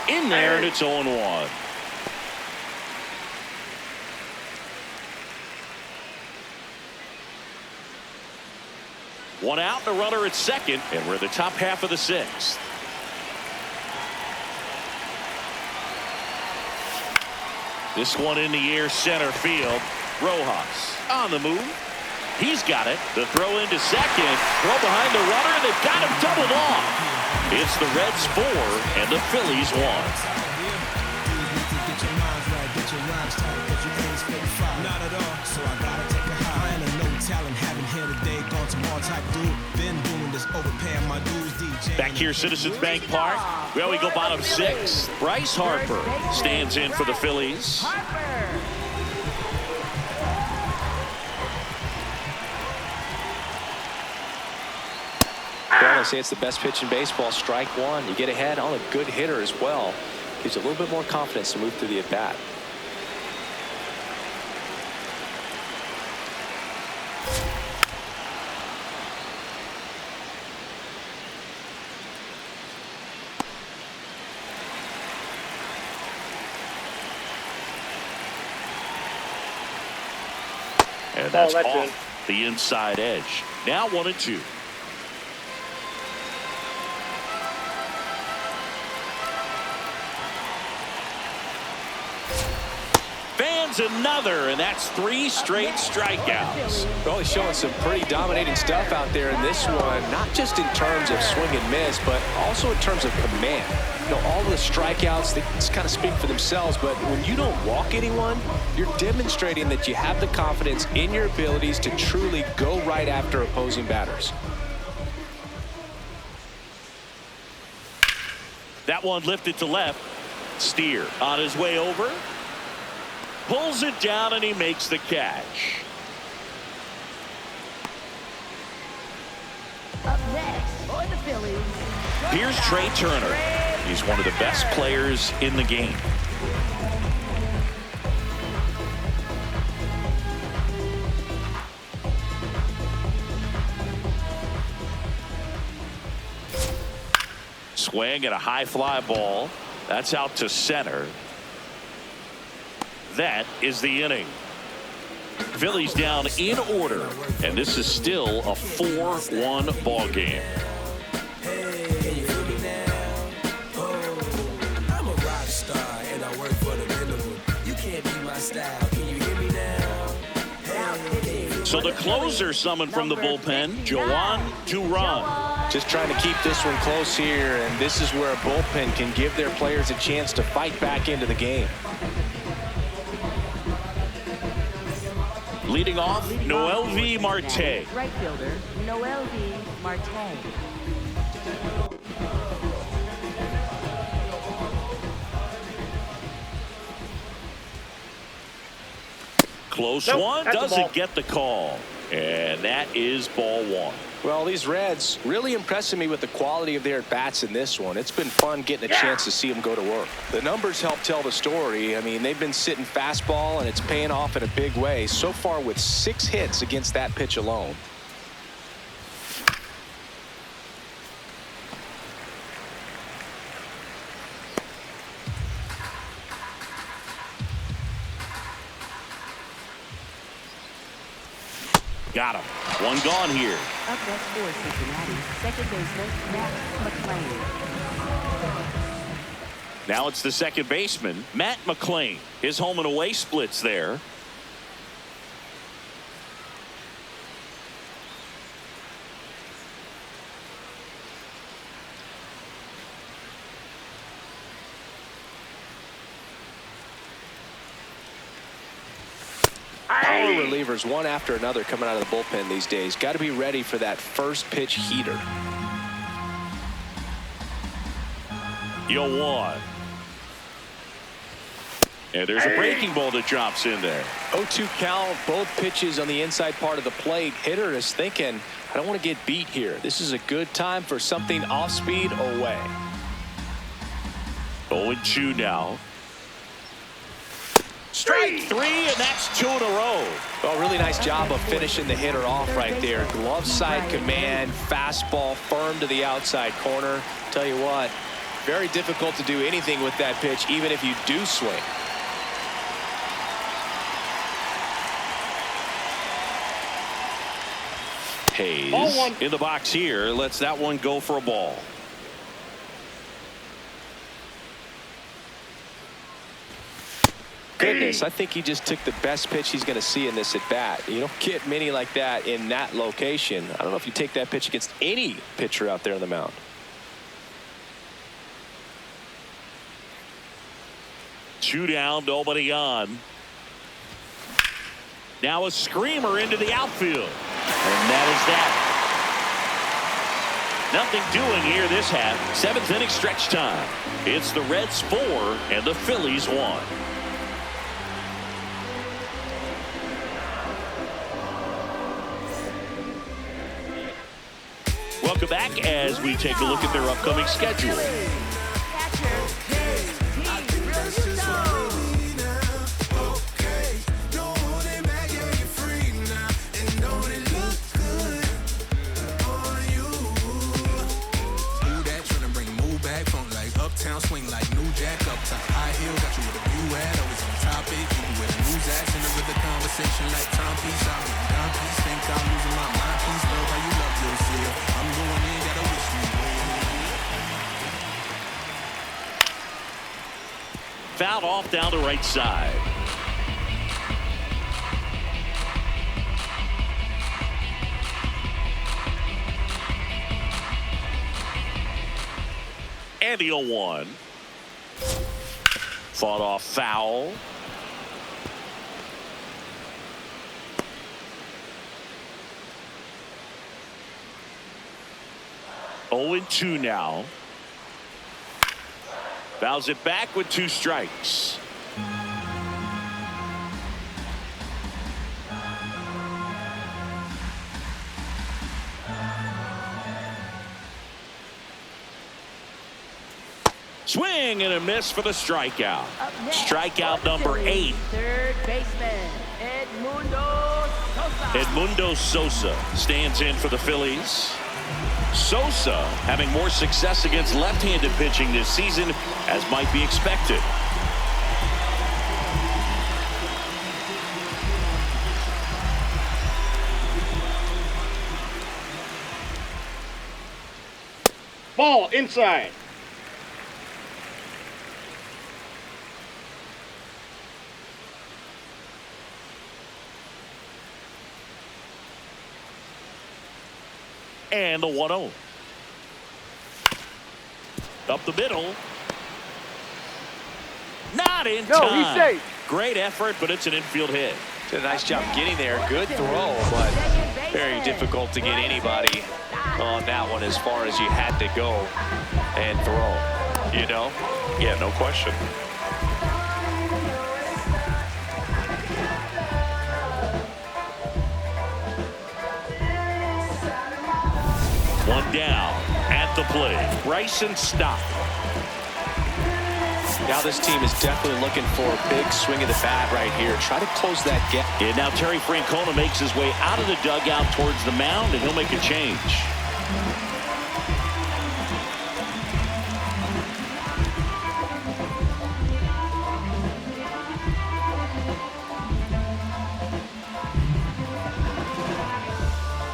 In there, and it's 0-1. One out and a runner at second, and we're the top half of the 6th. This one in the air, center field. Rojas on the move. He's got it. The throw into second. Throw behind the runner, and they've got him doubled off. It's the Reds 4 and the Phillies 1. Back here, Citizens Bank Park. Well, we go bottom 6. Bryce Harper stands in for the Phillies. I say it's the best pitch in baseball. Strike 1. You get ahead on a good hitter as well. Gives you a little bit more confidence to move through the at-bat. And that's off the inside edge. Now 1-2. Another, and that's 3 straight strikeouts. Well, he's showing some pretty dominating stuff out there in this one, not just in terms of swing and miss, but also in terms of command. You know, all the strikeouts, they just kind of speak for themselves, but when you don't walk anyone, you're demonstrating that you have the confidence in your abilities to truly go right after opposing batters. That one lifted to left. Steer on his way over. Pulls it down, and he makes the catch. Up next for the Phillies. Here's Trea Turner. He's one of the best players in the game. Swing and a high fly ball. That's out to center. That is the inning. Phillies down in order, and this is still a 4-1 ball game. I'm a rock star and I work for the minimum. You can't be my style. Can you hear me now? So the closer summoned from the bullpen, Johan Rojas. Just trying to keep this one close here, and this is where a bullpen can give their players a chance to fight back into the game. Leading off, Noelvi Marte. Right fielder, Noelvi Marte. Close one, doesn't get the call. And that is ball 1. Well, these Reds really impressing me with the quality of their at-bats in this one. It's been fun getting a chance to see them go to work. The numbers help tell the story. I mean, they've been sitting fastball, and it's paying off in a big way. So far with 6 hits against that pitch alone. Got him. One gone here. Up next for Cincinnati, second baseman Matt McLain. Now it's the second baseman, Matt McLain. His home and away splits there. Power relievers one after another coming out of the bullpen these days. Got to be ready for that first pitch heater. 0-1. And there's a breaking ball that drops in there. 0-2 count, both pitches on the inside part of the plate. Hitter is thinking, I don't want to get beat here. This is a good time for something off speed away. 0-2 now. Strike 3, and that's 2 in a row. Well, really nice job of finishing the hitter off right there. Glove side command, fastball firm to the outside corner. Tell you what, very difficult to do anything with that pitch, even if you do swing. Hayes in the box here, lets that one go for a ball. Goodness, I think he just took the best pitch he's going to see in this at bat. You don't get many like that in that location. I don't know if you take that pitch against any pitcher out there on the mound. Two down, nobody on. Now a screamer into the outfield. And that is that. Nothing doing here this half. 7th inning stretch time. It's the Reds 4 and the Phillies 1. Welcome back as we take a look at their upcoming schedule. Uptown swing like new jack up top high heel got you with a view at always on topic you with a news action with the conversation like Tom Peace I'm Don Peace think I'm losing my mind please love how you love yourself I'm going in gotta wish me Fouled off down the right side. And the 0-1. Fought off foul. Oh and 2 now. Fouls it back with 2 strikes. Swing and a miss for the strikeout. Strikeout number 8. Third baseman Edmundo Sosa. Edmundo Sosa stands in for the Phillies. Sosa having more success against left-handed pitching this season, as might be expected. Ball inside. And the 1-0. Up the middle. Not in time. He's safe. Great effort, but it's an infield hit. Did a nice job getting there. Good throw, but very difficult to get anybody on that one as far as you had to go and throw. You know? Yeah, no question. plate, Bryson Stott. Now this team is definitely looking for a big swing of the bat right here. Try to close that gap. And now Francona makes his way out of the dugout towards the mound, and he'll make a change.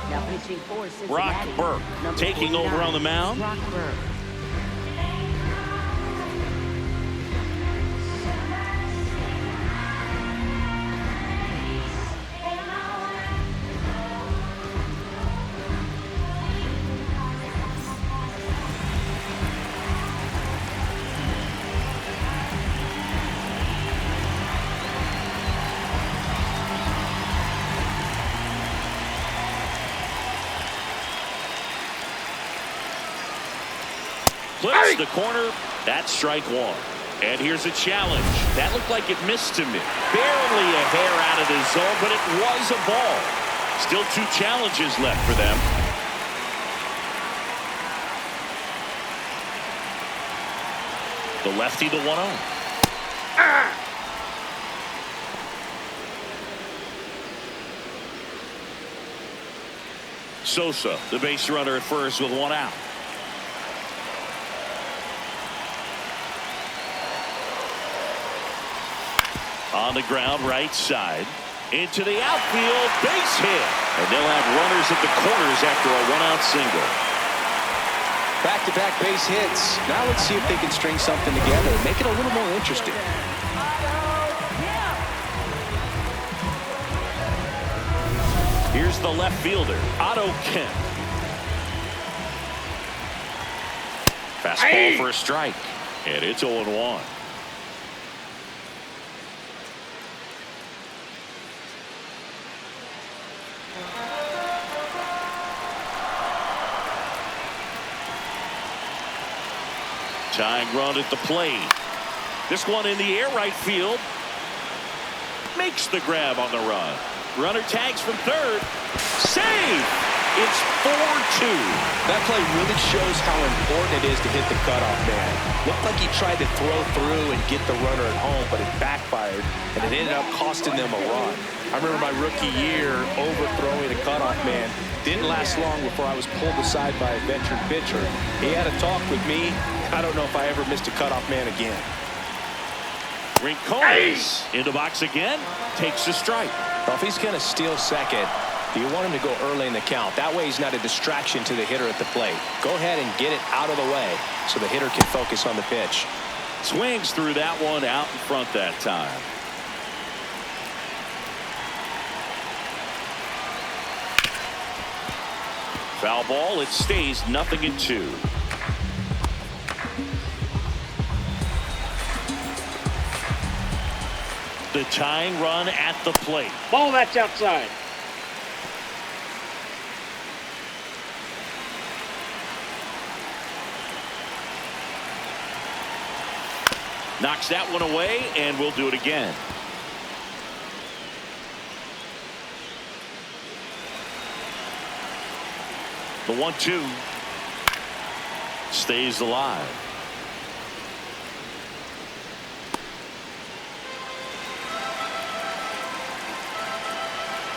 Now pitching for Cincinnati. Brock Burke taking over on the mound. Brock Burke. Flips the corner. That's strike one. And here's a challenge. That looked like it missed him. Barely a hair out of the zone, but it was a ball. Still 2 challenges left for them. The lefty, the 1-0. Sosa, the base runner at first with 1 out. On the ground, right side. Into the outfield, base hit. And they'll have runners at the corners after a 1-out single. Back-to-back base hits. Now let's see if they can string something together and make it a little more interesting. Here's the left fielder, Otto Kemp. Fastball for a strike. And it's 0-1. Tying run at the plate. This one in the air right field. Makes the grab on the run. Runner tags from third. Save! It's 4-2. That play really shows how important it is to hit the cutoff man. Looked like he tried to throw through and get the runner at home, but it backfired, and it ended up costing them a run. I remember my rookie year overthrowing a cutoff man. Didn't last long before I was pulled aside by a veteran pitcher. He had a talk with me. I don't know if I ever missed a cutoff man again. Rencones in the box again. Takes a strike. Well, if he's going to steal second, you want him to go early in the count. That way he's not a distraction to the hitter at the plate. Go ahead and get it out of the way so the hitter can focus on the pitch. Swings through that one out in front that time. Foul ball. It stays 0-2. The tying run at the plate. Ball that's outside. Knocks that one away, and we'll do it again. The 1-2 stays alive.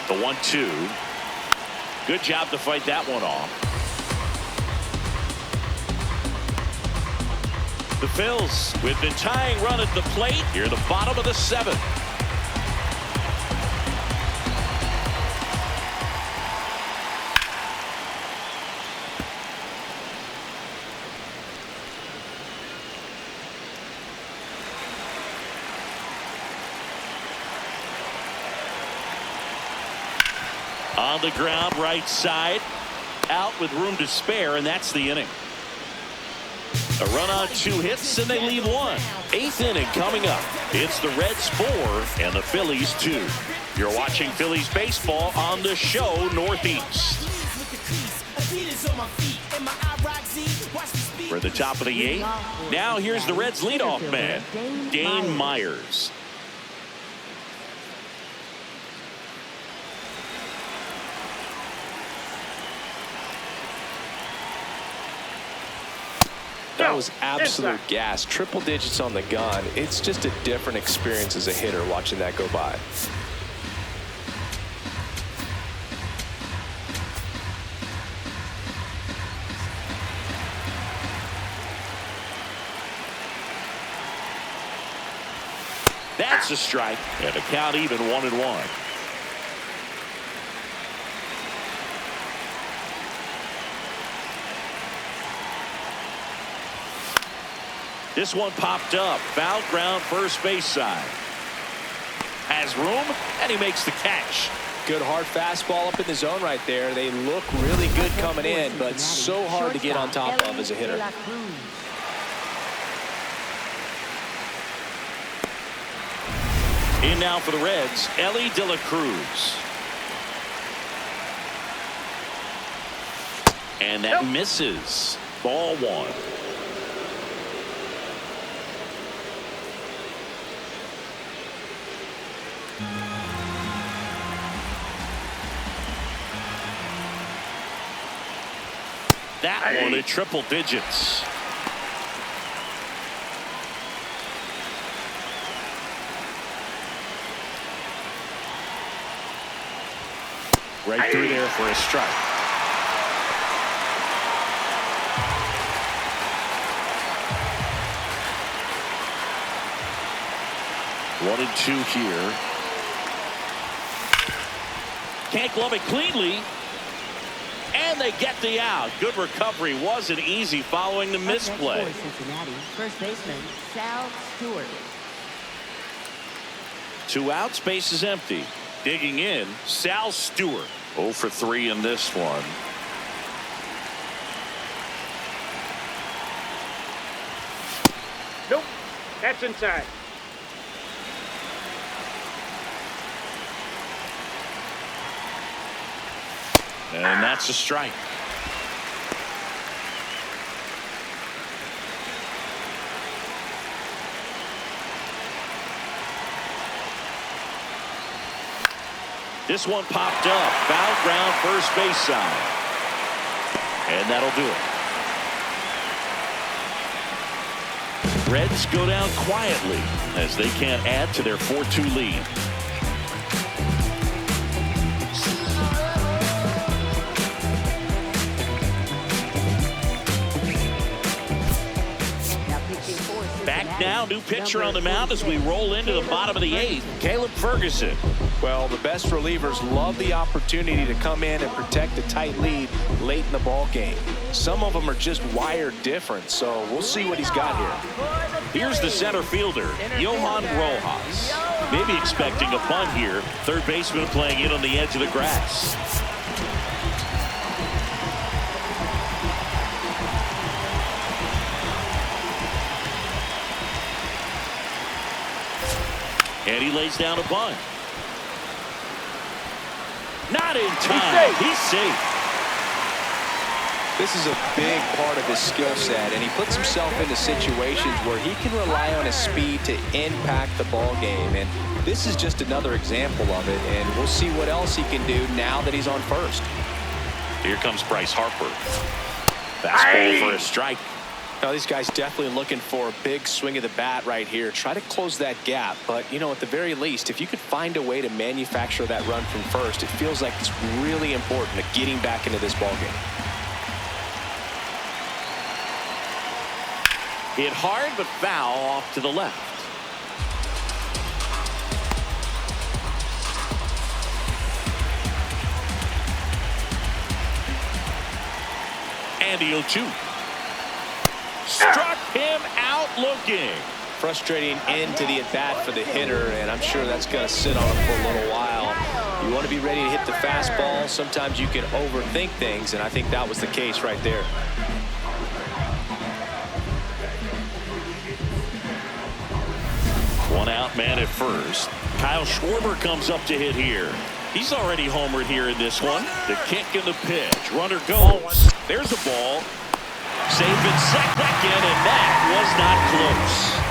The 1-2. Good job to fight that one off. The Phils with the tying run at the plate here, the bottom of the 7th. On the ground, right side, out with room to spare, and that's the inning. A run on 2 hits, and they leave 1. 8th inning coming up. It's the Reds 4 and the Phillies 2. You're watching Phillies baseball on the show Northeast. We're at the top of the 8th. Now here's the Reds leadoff man, Dane Myers. was absolute gas. Triple digits on the gun. It's just a different experience as a hitter watching that go by. That's a strike, and the count even 1-1. This one popped up. Foul ground, first base side. Has room, and he makes the catch. Good hard fastball up in the zone right there. They look really good coming in, but so hard to get on top of as a hitter. In now for the Reds, Elly De La Cruz. And that misses. Ball one. That one at triple digits. Right through there for a strike. One and two here. Can't glove it cleanly. And they get the out. Good recovery. Wasn't easy following the misplay. Cincinnati, first baseman Sal Stewart. 2 outs, base is empty. Digging in, Sal Stewart. 0 for 3 in this one. Nope. That's inside. And that's a strike. This one popped up. Foul ground, first base side. And that'll do it. Reds go down quietly as they can't add to their 4-2 lead. Back now, new pitcher on the mound as we roll into the bottom of the 8th. Caleb Ferguson. Well, the best relievers love the opportunity to come in and protect a tight lead late in the ball game. Some of them are just wired different, so we'll see what he's got here. Here's the center fielder, Johan Rojas. Maybe expecting a bunt here. Third baseman playing in on the edge of the grass. And he lays down a bunt. Not in time. He's safe. This is a big part of his skill set, and he puts himself into situations where he can rely on his speed to impact the ball game. And this is just another example of it, and we'll see what else he can do now that he's on first. Here comes Bryce Harper. Fastball for a strike. Now, these guys definitely looking for a big swing of the bat right here. Try to close that gap. But, you know, at the very least, if you could find a way to manufacture that run from first, it feels like it's really important to getting back into this ballgame. Hit hard, but foul off to the left. And the 0-2. Struck him out looking. Frustrating end to the at-bat for the hitter, and I'm sure that's going to sit on him for a little while. You want to be ready to hit the fastball. Sometimes you can overthink things, and I think that was the case right there. One out, man at first. Kyle Schwarber comes up to hit here. He's already homered here in this one. The kick and the pitch. Runner goes. There's a ball. Safe in second, and that was not close.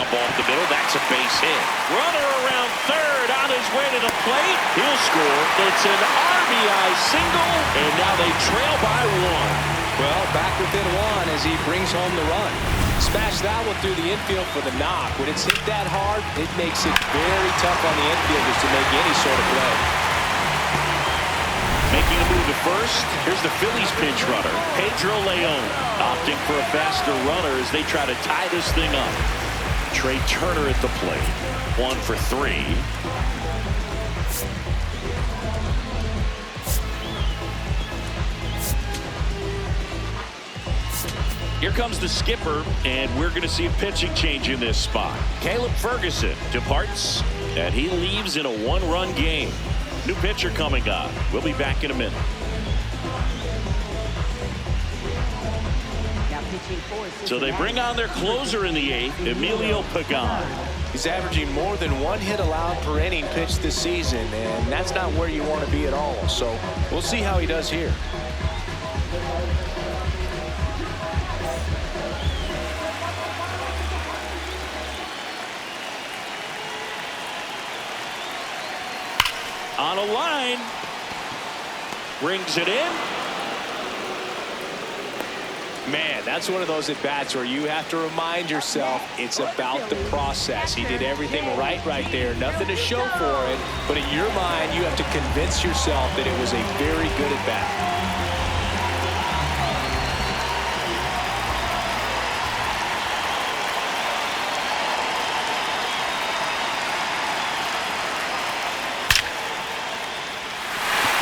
chop off the middle. That's a base hit. Runner around third on his way to the plate. He'll score. It's an RBI single, and now they trail by one. Well, back within one as he brings home the run. Smash that one through the infield for the knock. When it's hit that hard, it makes it very tough on the infielders to make any sort of play. Making a move at first. Here's the Phillies pinch runner, Pedro Leon, opting for a faster runner as they try to tie this thing up. Trea Turner at the plate. 1 for 3. Here comes the skipper, and we're going to see a pitching change in this spot. Caleb Ferguson departs, and he leaves in a 1-run game. New pitcher coming on. We'll be back in a minute. So they bring on their closer in the 8th, Emilio Pagan. He's averaging more than 1 hit allowed per inning pitched this season, and that's not where you want to be at all. So we'll see how he does here. On a line, brings it in. Man, that's one of those at-bats where you have to remind yourself it's about the process. He did everything right there. Nothing to show for it, but in your mind, you have to convince yourself that it was a very good at-bat.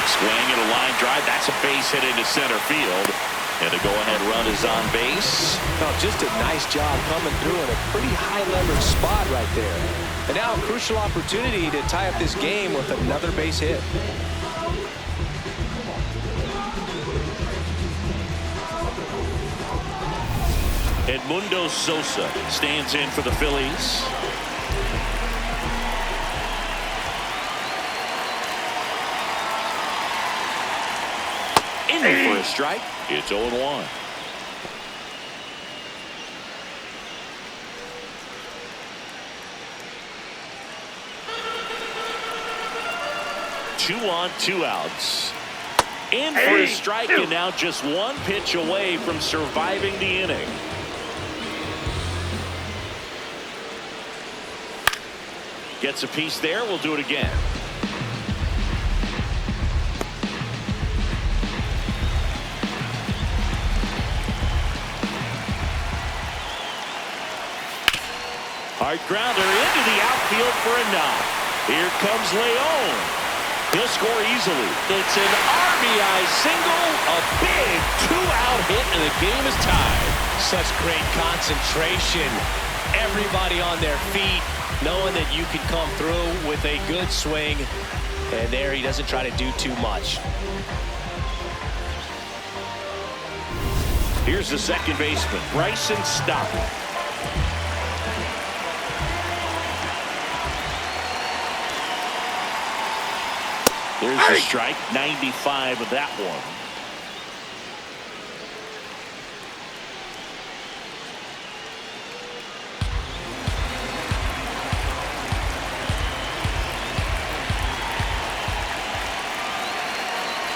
Swing and a line drive. That's a base hit into center field. And the go-ahead run is on base. Oh, just a nice job coming through in a pretty high-leverage spot right there. And now a crucial opportunity to tie up this game with another base hit. Edmundo Sosa stands in for the Phillies. For a strike. It's 0-1. Two on, 2 outs. In for a strike, and now just 1 pitch away from surviving the inning. Gets a piece there. We'll do it again. Hard grounder into the outfield for a knock. Here comes Leon. He'll score easily. It's an RBI single, a big 2-out hit, and the game is tied. Such great concentration. Everybody on their feet, knowing that you can come through with a good swing. And there he doesn't try to do too much. Here's the second baseman, Bryson Stott. There's the strike, 95 of that one.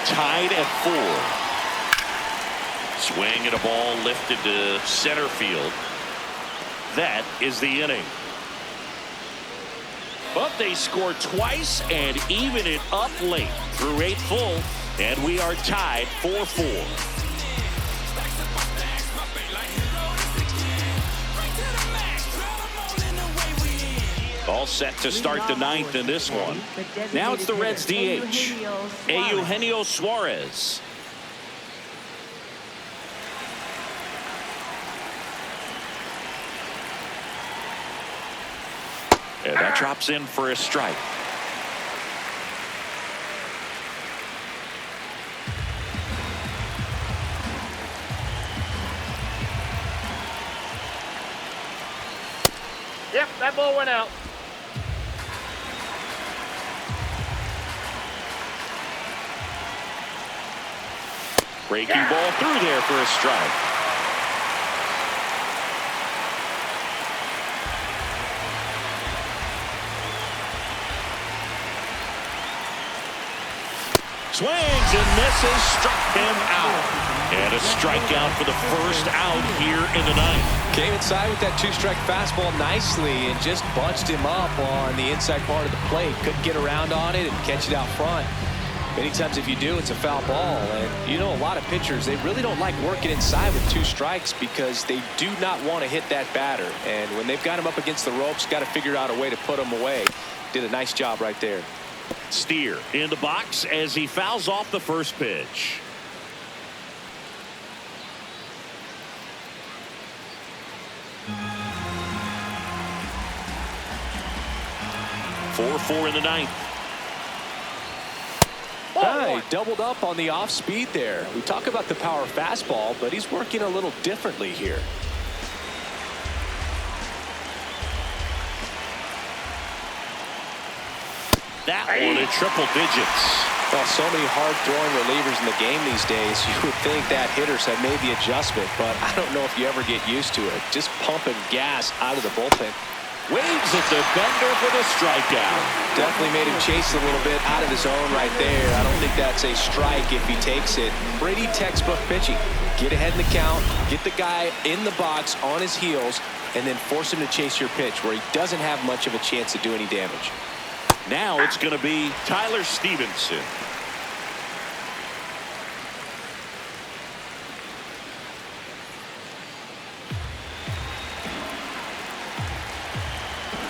Tied at 4. Swing and a ball lifted to center field. That is the inning. But they score twice and even it up late through 8 full, and we are tied 4-4. All set to start the 9th in this one. Now it's the Reds DH, Eugenio Suarez. And that drops in for a strike. Yep, that ball went out. Breaking ball through there for a strike. Swings and misses, struck him out. And a strikeout for the first out here in the ninth. Came inside with that two-strike fastball nicely and just bunched him up on the inside part of the plate. Couldn't get around on it and catch it out front. Many times if you do, it's a foul ball. And you know, a lot of pitchers, they really don't like working inside with two strikes because they do not want to hit that batter. And when they've got him up against the ropes, got to figure out a way to put him away. Did a nice job right there. Steer in the box as he fouls off the first pitch. 4-4 in the ninth. He doubled up on the off speed there. We talk about the power fastball, but he's working a little differently here. That one in triple digits. Well, so many hard-throwing relievers in the game these days, you would think that hitters have made the adjustment, but I don't know if you ever get used to it. Just pumping gas out of the bullpen. Waves at the bender for the strikeout. Definitely made him chase a little bit out of his zone right there. I don't think that's a strike if he takes it. Brady textbook pitching. Get ahead in the count, get the guy in the box on his heels, and then force him to chase your pitch where he doesn't have much of a chance to do any damage. Now it's going to be Tyler Stephenson.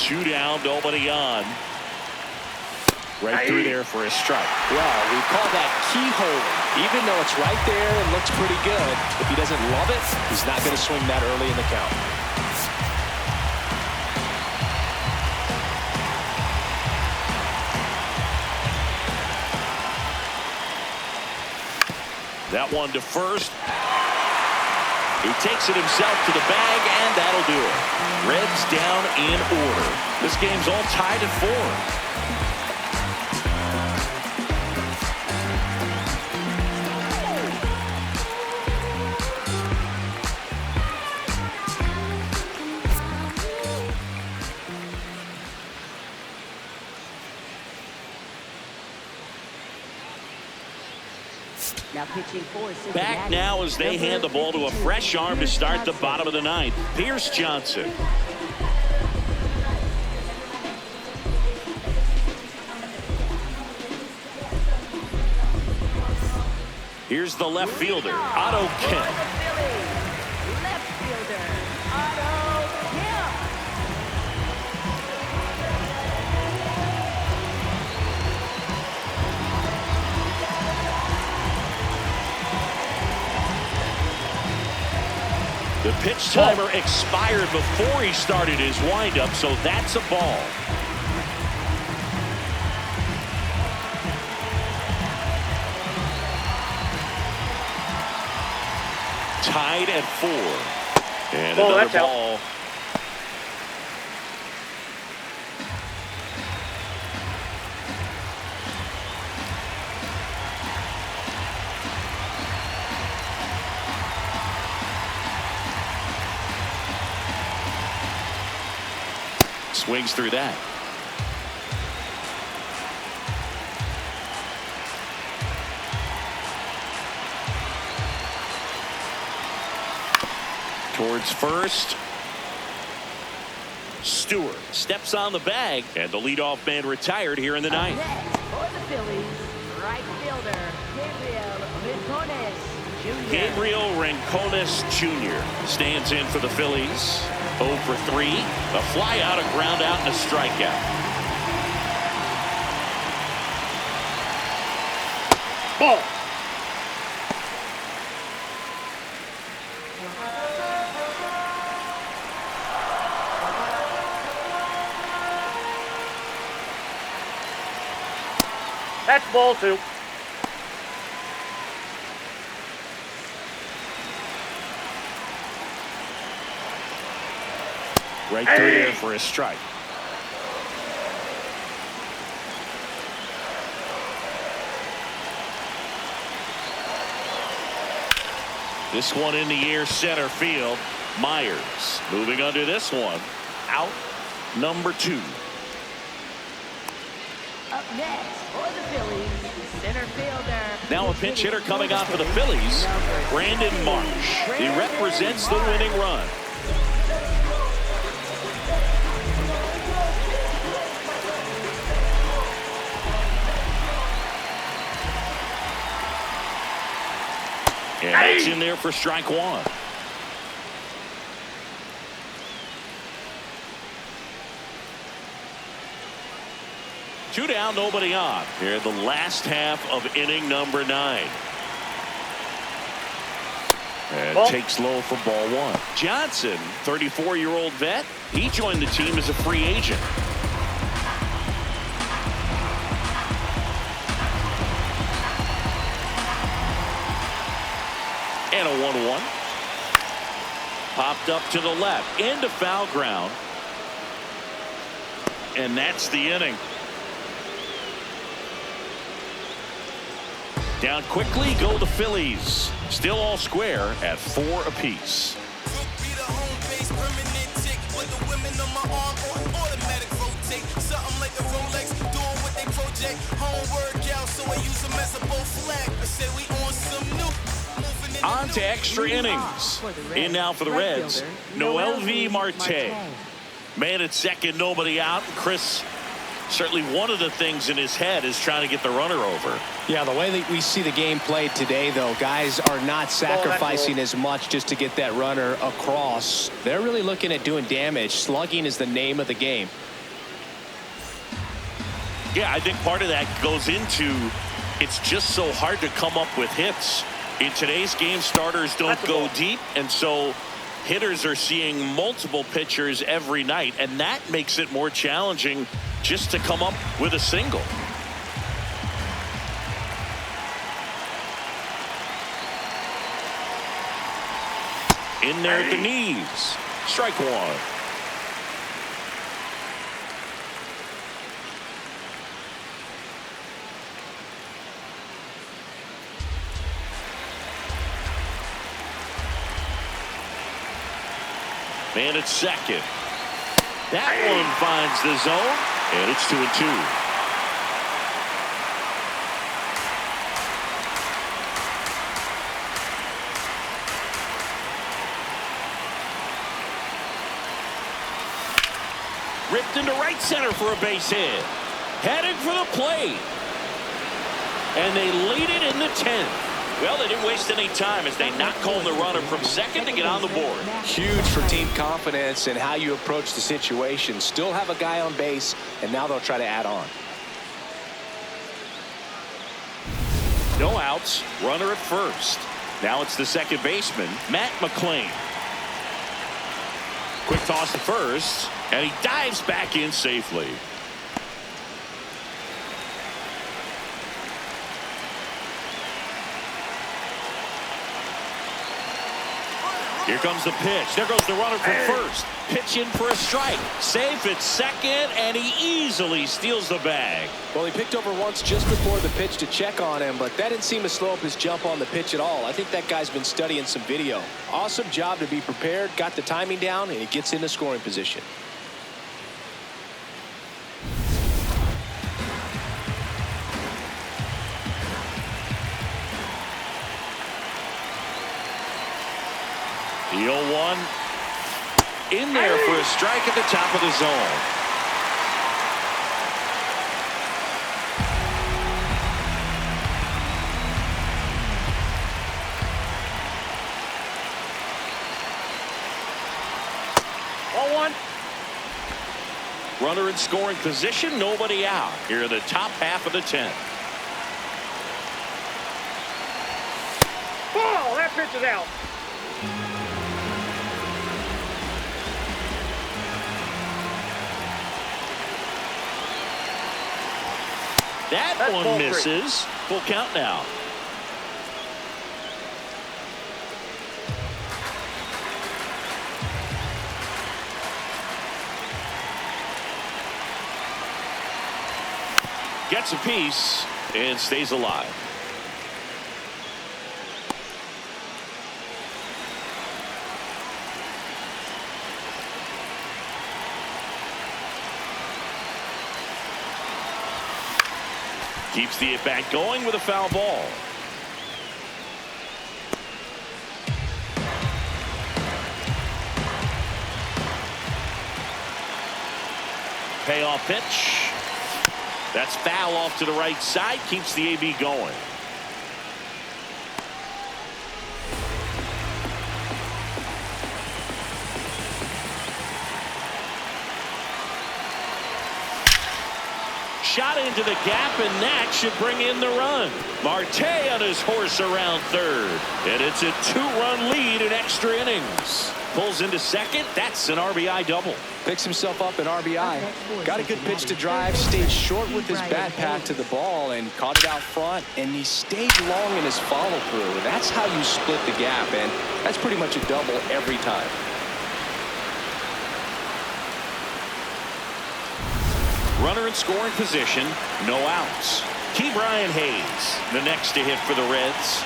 Two down, nobody on. Right through there for a strike. Well, we call that keyhole. Even though it's right there and looks pretty good, if he doesn't love it, he's not going to swing that early in the count. That one to first. He takes it himself to the bag, and that'll do it. Reds down in order. This game's all tied at 4. Now pitching for Cincinnati. Back now as they hand the ball to a fresh arm to start the bottom of the ninth. Pierce Johnson. Here's the left fielder, Otto Kemp. Left fielder, Otto Kemp. The pitch timer expired before he started his windup, so that's a ball. Tied at 4. And another ball. Swings through that. Towards first. Stewart steps on the bag, and the leadoff man retired here in the ninth. Next for the Phillies, right fielder, Gabriel Rencones Jr. Gabriel Rencones Jr. stands in for the Phillies. 0 for 3. A fly out, a ground out, and a strikeout. Ball. That's ball 2. Right through there for a strike. This one in the air, center field. Myers moving under this one. Out number 2. Up next for the Phillies, center fielder. Now a pinch hitter coming on for the Phillies, Brandon Marsh. He represents the winning run. And that's in there for strike one. Two down, nobody on. Here in the last half of inning number 9. And takes low for ball one. Johnson, 34-year-old vet. He joined the team as a free agent. And a 1-1. Popped up to the left. Into foul ground. And that's the inning. Down quickly go the Phillies. Still all square at 4 apiece. On to extra innings. In now for the Reds, Noelvi Marte. Man at second, nobody out. Chris, certainly one of the things in his head is trying to get the runner over. Yeah, the way that we see the game played today, though, guys are not sacrificing as much just to get that runner across. They're really looking at doing damage. Slugging is the name of the game. Yeah, I think part of that goes into it's just so hard to come up with hits. In today's game, starters don't go deep, and so hitters are seeing multiple pitchers every night, and that makes it more challenging just to come up with a single. In there at the knees. Strike one. Man at second. That one finds the zone, and it's 2-2. Ripped into right center for a base hit. Headed for the plate. And they lead it in the 10th. Well, they didn't waste any time as they knocked home the runner from second to get on the board. Huge for team confidence and how you approach the situation. Still have a guy on base, and now they'll try to add on. No outs. Runner at first. Now it's the second baseman, Matt McLain. Quick toss to first, and he dives back in safely. Here comes the pitch. There goes the runner from first. Pitch in for a strike. Safe at second, and he easily steals the bag. Well, he picked over once just before the pitch to check on him, but that didn't seem to slow up his jump on the pitch at all. I think that guy's been studying some video. Awesome job to be prepared, got the timing down, and he gets into scoring position. The 0-1 in there for a strike at the top of the zone. Runner in scoring position, nobody out. Here in the top half of the 10th. Ball, that pitch is out. That one misses. Full count now. Gets a piece and stays alive. Keeps the at-bat going with a foul ball. Payoff pitch. That's foul off to the right side. Keeps the AB going. Shot into the gap, and that should bring in the run. Marte on his horse around third. And it's a 2-run lead in extra innings. Pulls into second. That's an RBI double. Picks himself up an RBI. Got a good pitch to drive. Stayed short with his bat path to the ball and caught it out front. And he stayed long in his follow through. That's how you split the gap. And that's pretty much a double every time. Runner in scoring position. No outs. Key Brian Hayes, the next to hit for the Reds.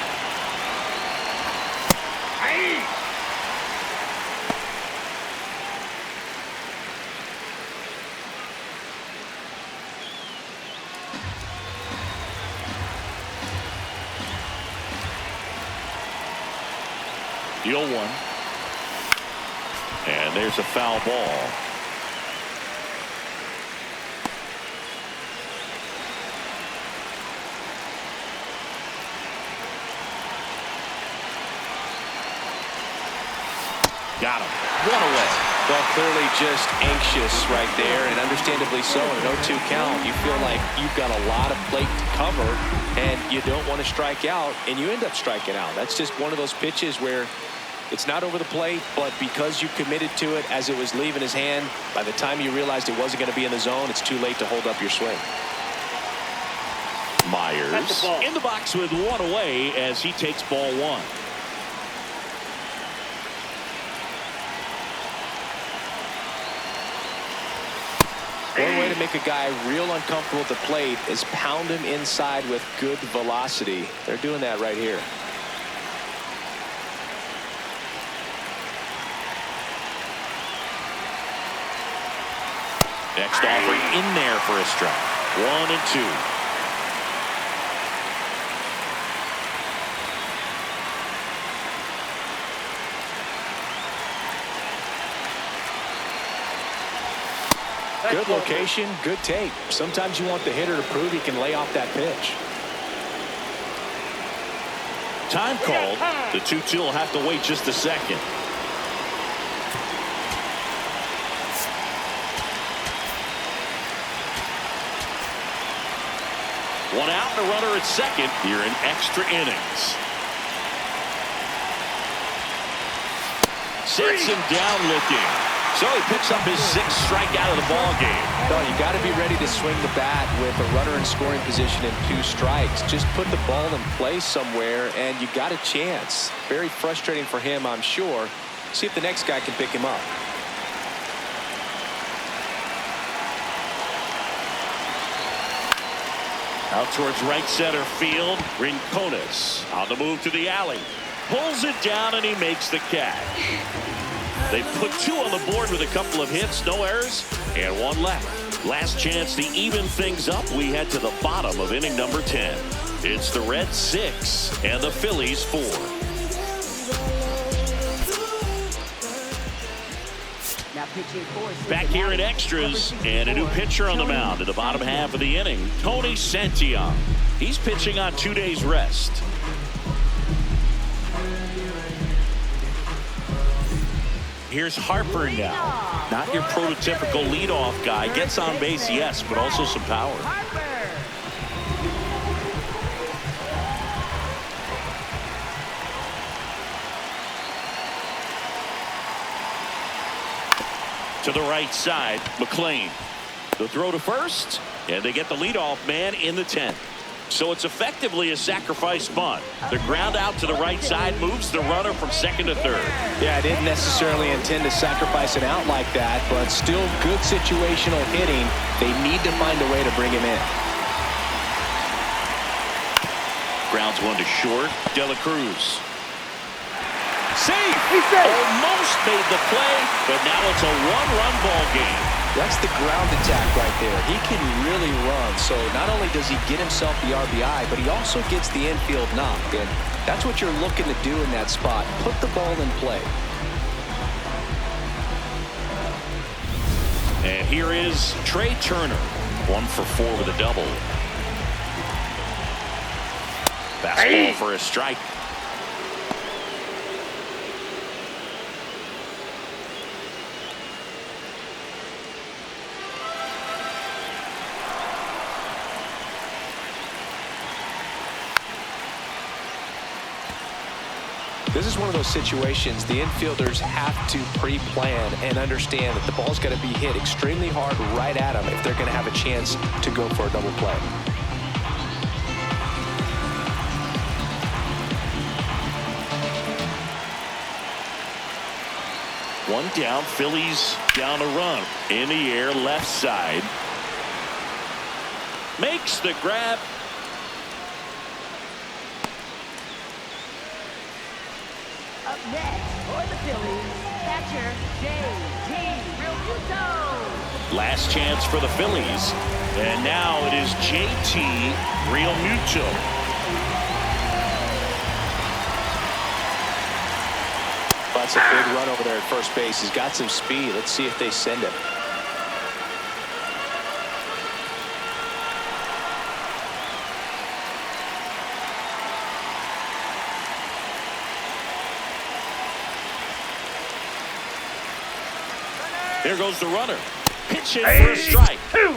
The 0-1. And there's a foul ball. Got him. One away. Well, clearly just anxious right there, and understandably so. In an 0-2 count, you feel like you've got a lot of plate to cover, and you don't want to strike out, and you end up striking out. That's just one of those pitches where it's not over the plate, but because you committed to it as it was leaving his hand, by the time you realized it wasn't going to be in the zone, it's too late to hold up your swing. Myers in the box with one away as he takes ball one. One way to make a guy real uncomfortable at the plate is pound him inside with good velocity. They're doing that right here. Next offering in there for a strike. 1-2. Good location, good take. Sometimes you want the hitter to prove he can lay off that pitch. Time called. The 2-2 will have to wait just a second. One out and a runner at second here in extra innings. Sets him down looking. So he picks up his 6th strikeout of the ball game. No, you got to be ready to swing the bat with a runner in scoring position and 2 strikes. Just put the ball in place somewhere and you got a chance. Very frustrating for him, I'm sure. See if the next guy can pick him up. Out towards right center field. Rencones on the move to the alley. Pulls it down and he makes the catch. They put 2 on the board with a couple of hits, no errors, and 1 left. Last chance to even things up. We head to the bottom of inning number 10. It's the Reds 6 and the Phillies 4. Back here in extras, and a new pitcher on the mound in the bottom half of the inning, Tony Santillan. He's pitching on 2 days rest. Here's Harper now. Not your prototypical leadoff guy. Gets on base, yes, but also some power. To the right side, McLain. The throw to first, and they get the leadoff man in the 10th. So it's effectively a sacrifice bunt. The ground out to the right side moves the runner from second to third. Yeah, I didn't necessarily intend to sacrifice an out like that, but still good situational hitting. They need to find a way to bring him in. Grounds one to short. De La Cruz. Safe! He's safe! Almost made the play, but now it's a 1-run ball game. That's the ground attack right there. He can really run. So not only does he get himself the RBI, but he also gets the infield knock. And that's what you're looking to do in that spot. Put the ball in play. And here is Trea Turner. 1 for 4 with a double. Fastball for a strike. This is one of those situations the infielders have to pre-plan and understand that the ball's got to be hit extremely hard right at them if they're going to have a chance to go for a double play. One down, Phillies down a run. In the air, left side. Makes the grab. Up next for the Phillies, catcher JT Realmuto. Last chance for the Phillies. And now it is JT Realmuto. That's a big run over there at first base. He's got some speed. Let's see if they send him. There goes the runner. Pitch in for a strike. And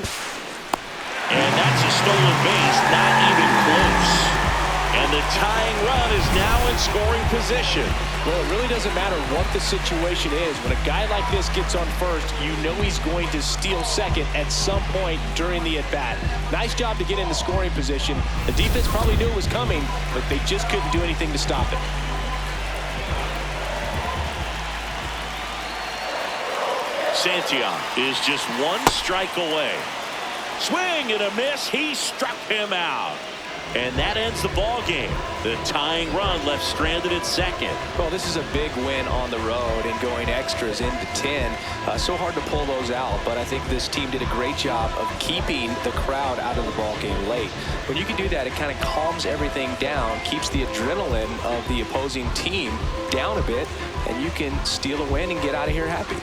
that's a stolen base, not even close. And the tying run is now in scoring position. Well, it really doesn't matter what the situation is. When a guy like this gets on first, you know he's going to steal second at some point during the at-bat. Nice job to get in the scoring position. The defense probably knew it was coming, but they just couldn't do anything to stop it. Santillan is just 1 strike away. Swing and a miss. He struck him out. And that ends the ball game. The tying run left stranded at second. Well, this is a big win on the road and going extras into 10. So hard to pull those out, but I think this team did a great job of keeping the crowd out of the ball game late. When you can do that, it kind of calms everything down, keeps the adrenaline of the opposing team down a bit, and you can steal a win and get out of here happy.